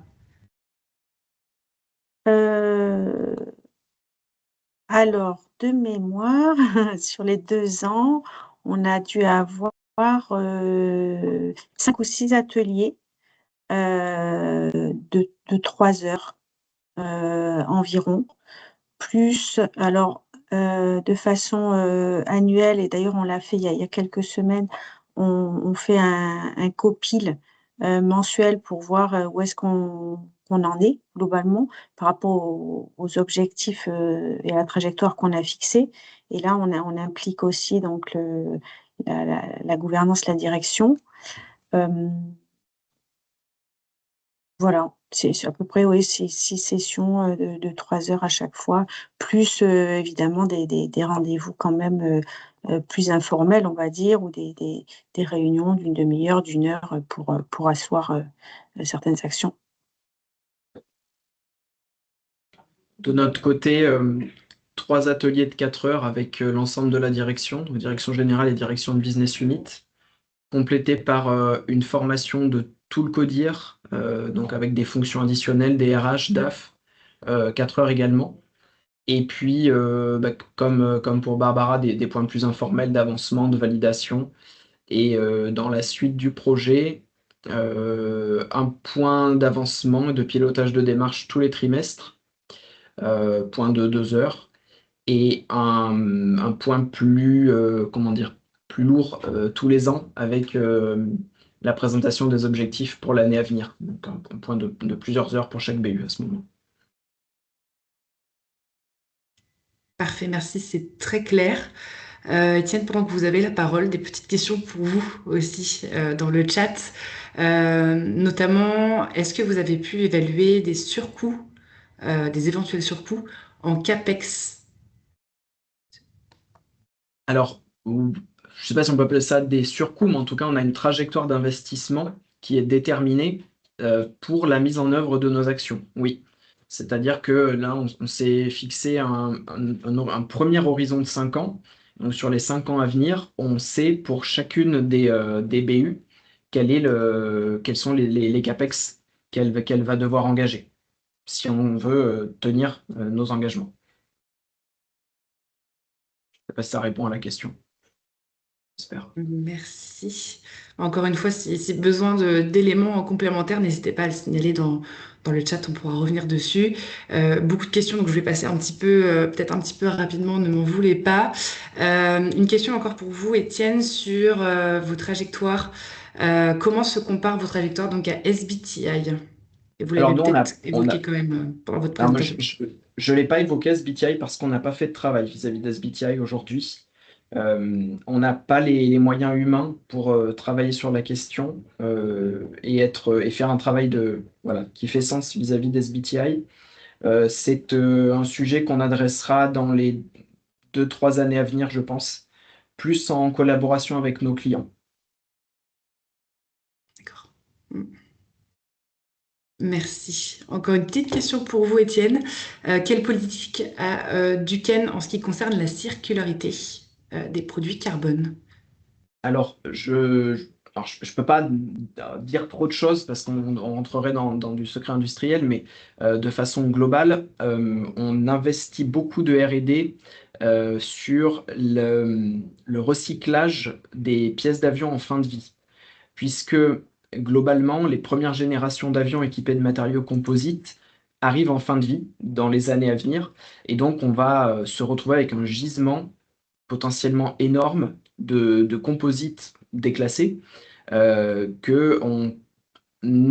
Alors, de mémoire, sur les 2 ans, on a dû avoir 5 ou 6 ateliers de 3 heures environ, plus, alors, de façon annuelle, et d'ailleurs on l'a fait il y a quelques semaines, on fait un copil mensuel pour voir où est-ce qu'on en est globalement par rapport aux objectifs et à la trajectoire qu'on a fixée. Et là, on implique aussi donc la gouvernance, la direction. Voilà, c'est à peu près, oui, 6 sessions de 3 heures à chaque fois, plus évidemment des rendez-vous quand même plus informels, on va dire, ou des réunions d'une demi-heure, d'1 heure pour asseoir certaines actions. De notre côté, 3 ateliers de 4 heures avec l'ensemble de la direction, donc direction générale et direction de business unit, complété par une formation de tout le CODIR, donc avec des fonctions additionnelles, des RH, DAF, 4 heures également. Et puis, comme pour Barbara, des points plus informels d'avancement, de validation. Et dans la suite du projet, un point d'avancement et de pilotage de démarche tous les trimestres, point de 2 heures, et un point plus, plus lourd tous les ans avec la présentation des objectifs pour l'année à venir. Donc un point de plusieurs heures pour chaque BU à ce moment. Parfait, merci, c'est très clair. Étienne, pendant que vous avez la parole, des petites questions pour vous aussi dans le chat. Notamment, est-ce que vous avez pu évaluer des surcoûts, des éventuels surcoûts en CAPEX? Alors, je ne sais pas si on peut appeler ça des surcoûts, mais en tout cas, on a une trajectoire d'investissement qui est déterminée pour la mise en œuvre de nos actions. Oui. C'est-à-dire que là, on s'est fixé un premier horizon de 5 ans. Donc, sur les 5 ans à venir, on sait pour chacune des BU quels sont les CAPEX qu'elle va devoir engager si on veut tenir nos engagements. Je ne sais pas si ça répond à la question. J'espère. Merci. Encore une fois, si besoin d'éléments complémentaires, n'hésitez pas à le signaler dans le chat, on pourra revenir dessus. Beaucoup de questions, donc je vais passer un petit peu, peut-être un petit peu rapidement, ne m'en voulez pas. Une question encore pour vous, Étienne, sur vos trajectoires. Comment se compare vos trajectoires donc à SBTI? Et vous l'avez Alors, nous, peut-être évoqué quand même pendant votre alors, moi, présentation. je ne l'ai pas évoqué SBTI parce qu'on n'a pas fait de travail vis-à-vis d'SBTI aujourd'hui. On n'a pas les moyens humains pour travailler sur la question et faire un travail qui fait sens vis-à-vis d'SBTI. C'est un sujet qu'on adressera dans les 2-3 années à venir, je pense, plus en collaboration avec nos clients. D'accord. Merci. Encore une petite question pour vous, Étienne. Quelle politique a Duquesne en ce qui concerne la circularité des produits carbone? Alors, je peux pas dire trop de choses parce qu'on rentrerait dans du secret industriel, mais de façon globale, on investit beaucoup de R&D sur le recyclage des pièces d'avion en fin de vie, puisque globalement, les premières générations d'avions équipés de matériaux composites arrivent en fin de vie dans les années à venir, et donc on va se retrouver avec un gisement potentiellement énorme de composites déclassés que on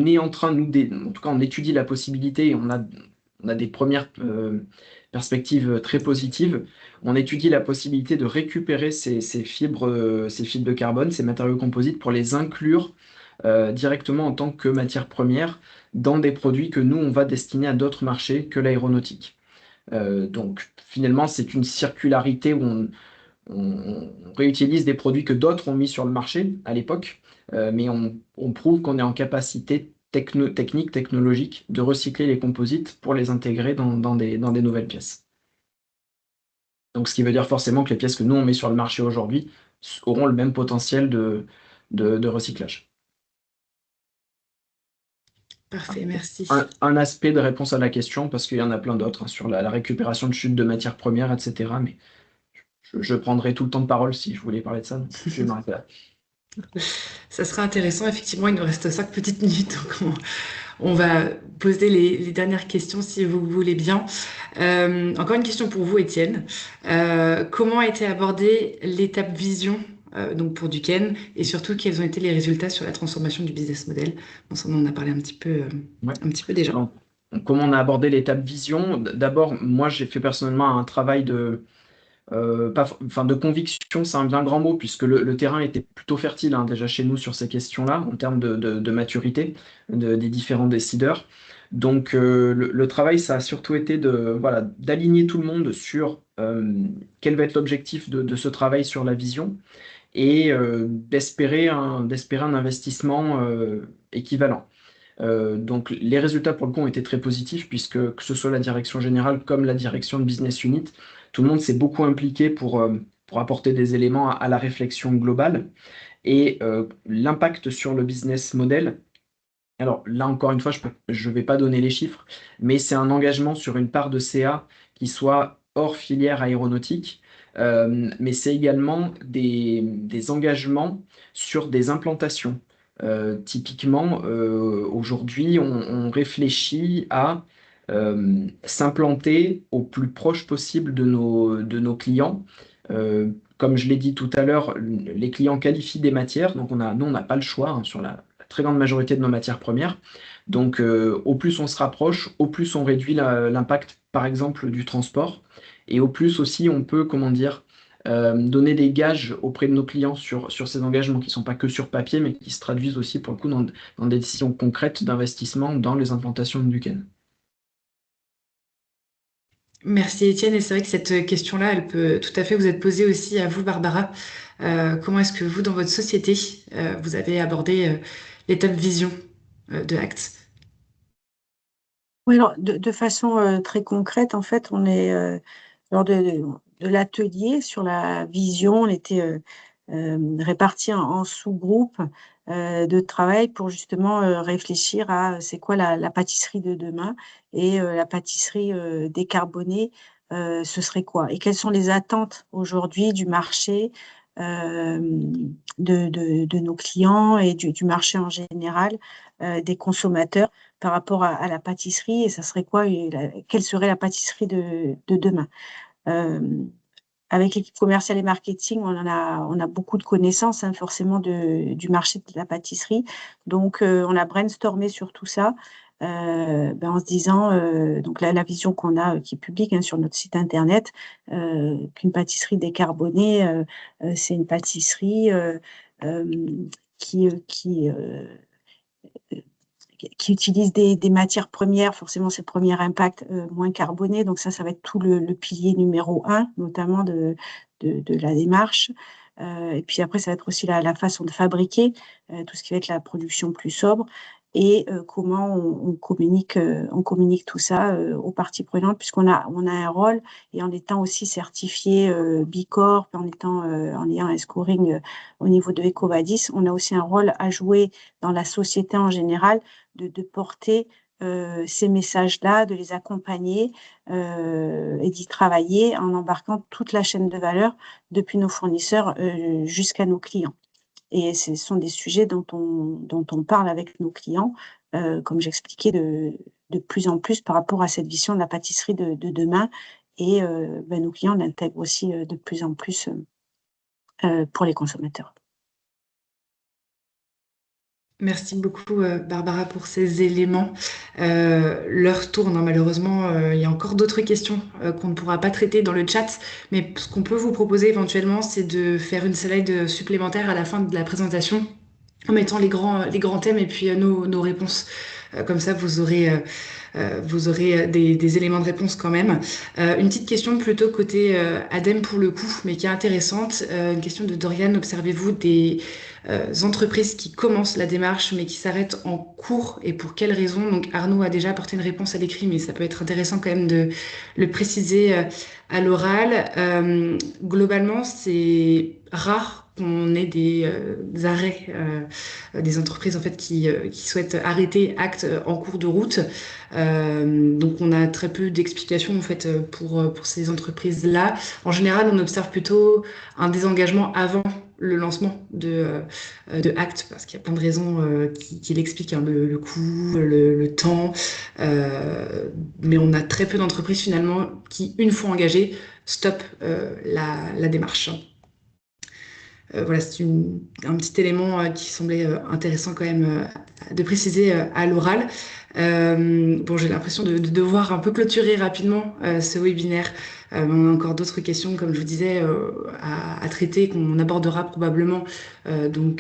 est en train, en tout cas on étudie la possibilité et on a des premières perspectives très positives. On étudie la possibilité de récupérer ces fibres de carbone, ces matériaux composites, pour les inclure directement en tant que matière première dans des produits que nous, on va destiner à d'autres marchés que l'aéronautique. Donc finalement, c'est une circularité où on réutilise des produits que d'autres ont mis sur le marché à l'époque, mais on prouve qu'on est en capacité technique, technologique, de recycler les composites pour les intégrer dans des nouvelles pièces. Donc, ce qui veut dire forcément que les pièces que nous, on met sur le marché aujourd'hui auront le même potentiel de recyclage. Parfait, merci. Un aspect de réponse à la question, parce qu'il y en a plein d'autres, sur la récupération de chutes de matières premières, etc. Mais je prendrai tout le temps de parole si je voulais parler de ça, donc je vais m'arrêter là. Ça sera intéressant. Effectivement, il nous reste 5 petites minutes, donc on va poser les dernières questions si vous voulez bien. Encore une question pour vous, Étienne. Comment a été abordée l'étape vision donc pour Duquesne et surtout quels ont été les résultats sur la transformation du business model? Bon, ça, on en a parlé un petit peu déjà. Donc, comment on a abordé l'étape vision? D'abord, moi, j'ai fait personnellement un travail de conviction, c'est un bien grand mot, puisque le terrain était plutôt fertile déjà chez nous sur ces questions-là, en termes de maturité des différents décideurs. Donc le travail, ça a surtout été d'aligner tout le monde sur quel va être l'objectif de ce travail sur la vision et d'espérer un investissement équivalent. Donc les résultats pour le coup ont été très positifs puisque que ce soit la direction générale comme la direction de business unit, tout le monde s'est beaucoup impliqué pour apporter des éléments à la réflexion globale. Et l'impact sur le business model, alors là encore une fois, je vais pas donner les chiffres, mais c'est un engagement sur une part de CA qui soit hors filière aéronautique, mais c'est également des engagements sur des implantations. Typiquement, aujourd'hui, on réfléchit à s'implanter au plus proche possible de nos clients. Comme je l'ai dit tout à l'heure, les clients qualifient des matières, donc nous, on n'a pas le choix hein, sur la très grande majorité de nos matières premières. Donc, au plus on se rapproche, au plus on réduit l'impact, par exemple, du transport. Et au plus aussi, on peut, comment dire, donner des gages auprès de nos clients sur ces engagements qui ne sont pas que sur papier, mais qui se traduisent aussi, pour le coup, dans des décisions concrètes d'investissement dans les implantations de Duquesne. Merci Étienne, et c'est vrai que cette question-là, elle peut tout à fait vous être posée aussi à vous, Barbara. Comment est-ce que vous, dans votre société, vous avez abordé l'étape vision de Act? Oui, alors de façon très concrète, en fait, on est lors de l'atelier sur la vision, on était répartis en sous-groupes de travail pour justement réfléchir à c'est quoi la pâtisserie de demain et la pâtisserie décarbonée, ce serait quoi? Et quelles sont les attentes aujourd'hui du marché, de nos clients et du marché en général, des consommateurs par rapport à la pâtisserie, et ça serait quoi, quelle serait la pâtisserie de demain? Euh, Avec l'équipe commerciale et marketing, on a beaucoup de connaissances hein, forcément du marché de la pâtisserie. Donc, on a brainstormé sur tout ça en se disant, donc la vision qu'on a, qui est publique hein, sur notre site internet, qu'une pâtisserie décarbonée, c'est une pâtisserie euh, qui, euh, qui, euh, qui utilisent des matières premières, forcément c'est le premier impact moins carboné, donc ça va être tout le pilier numéro 1, notamment de la démarche. Et puis après, ça va être aussi la façon de fabriquer, tout ce qui va être la production plus sobre, et comment on communique tout ça aux parties prenantes, puisqu'on on a un rôle, et en étant aussi certifié B Corp, en ayant un scoring au niveau de EcoVadis, on a aussi un rôle à jouer dans la société en général, de porter ces messages-là, de les accompagner et d'y travailler en embarquant toute la chaîne de valeur depuis nos fournisseurs jusqu'à nos clients. Et ce sont des sujets dont on parle avec nos clients, comme j'expliquais, de plus en plus par rapport à cette vision de la pâtisserie de demain. Et nos clients l'intègrent aussi de plus en plus pour les consommateurs. Merci beaucoup, Barbara, pour ces éléments. L'heure tourne, hein, malheureusement. Il y a encore d'autres questions qu'on ne pourra pas traiter dans le chat. Mais ce qu'on peut vous proposer éventuellement, c'est de faire une slide supplémentaire à la fin de la présentation en mettant les grands thèmes et puis nos réponses. Comme ça, vous aurez des éléments de réponse quand même. Une petite question plutôt côté ADEME pour le coup, mais qui est intéressante. Une question de Dorian. Observez-vous des entreprises qui commencent la démarche mais qui s'arrêtent en cours, et pour quelles raisons? Donc Arnaud a déjà apporté une réponse à l'écrit, mais ça peut être intéressant quand même de le préciser à l'oral. Globalement, c'est rare qu'on ait des arrêts des entreprises en fait qui souhaitent arrêter Act en cours de route. Donc on a très peu d'explications en fait pour ces entreprises-là. En général, on observe plutôt un désengagement avant le lancement de Act, parce qu'il y a plein de raisons qui l'expliquent, hein, le coût, le temps. Mais on a très peu d'entreprises finalement qui, une fois engagées, stoppent la démarche. Voilà, c'est un petit élément qui semblait intéressant quand même de préciser à l'oral. Bon, j'ai l'impression de devoir un peu clôturer rapidement ce webinaire. On a encore d'autres questions, comme je vous disais, à traiter, qu'on abordera probablement dans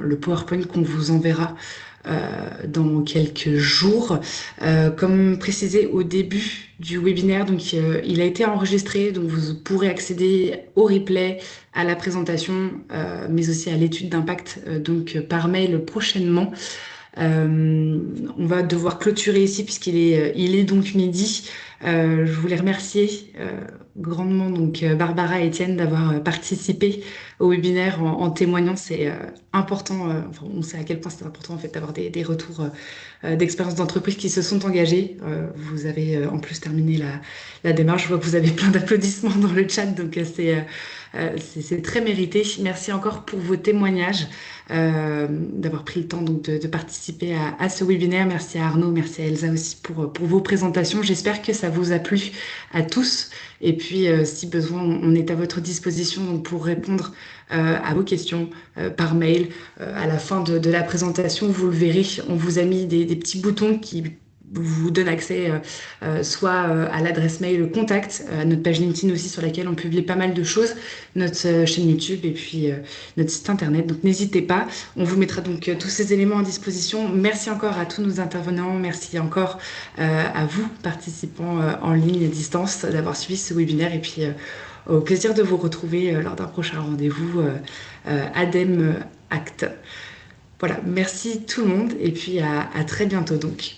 le PowerPoint qu'on vous enverra dans quelques jours. Comme précisé au début du webinaire, donc il a été enregistré, donc vous pourrez accéder au replay, à la présentation, mais aussi à l'étude d'impact par mail prochainement. On va devoir clôturer ici il est donc midi. Je voulais remercier grandement donc Barbara et Étienne d'avoir participé au webinaire en témoignant. C'est important. Enfin, on sait à quel point c'est important en fait d'avoir des retours d'expériences d'entreprise qui se sont engagées. Vous avez en plus terminé la démarche. Je vois que vous avez plein d'applaudissements dans le chat, donc c'est très mérité. Merci encore pour vos témoignages, d'avoir pris le temps donc, de participer à ce webinaire. Merci à Arnaud, merci à Elsa aussi pour vos présentations. J'espère que ça vous a plu à tous. Et puis, si besoin, on est à votre disposition donc, pour répondre à vos questions par mail. À la fin de la présentation, vous le verrez, on vous a mis des petits boutons qui vous donnent accès soit à l'adresse mail contact, à notre page LinkedIn aussi sur laquelle on publie pas mal de choses, notre chaîne YouTube et puis notre site internet. Donc n'hésitez pas, on vous mettra donc tous ces éléments à disposition. Merci encore à tous nos intervenants, merci encore à vous participants en ligne à distance d'avoir suivi ce webinaire et puis au plaisir de vous retrouver lors d'un prochain rendez-vous ADEME Act. Voilà, merci tout le monde et puis à très bientôt donc.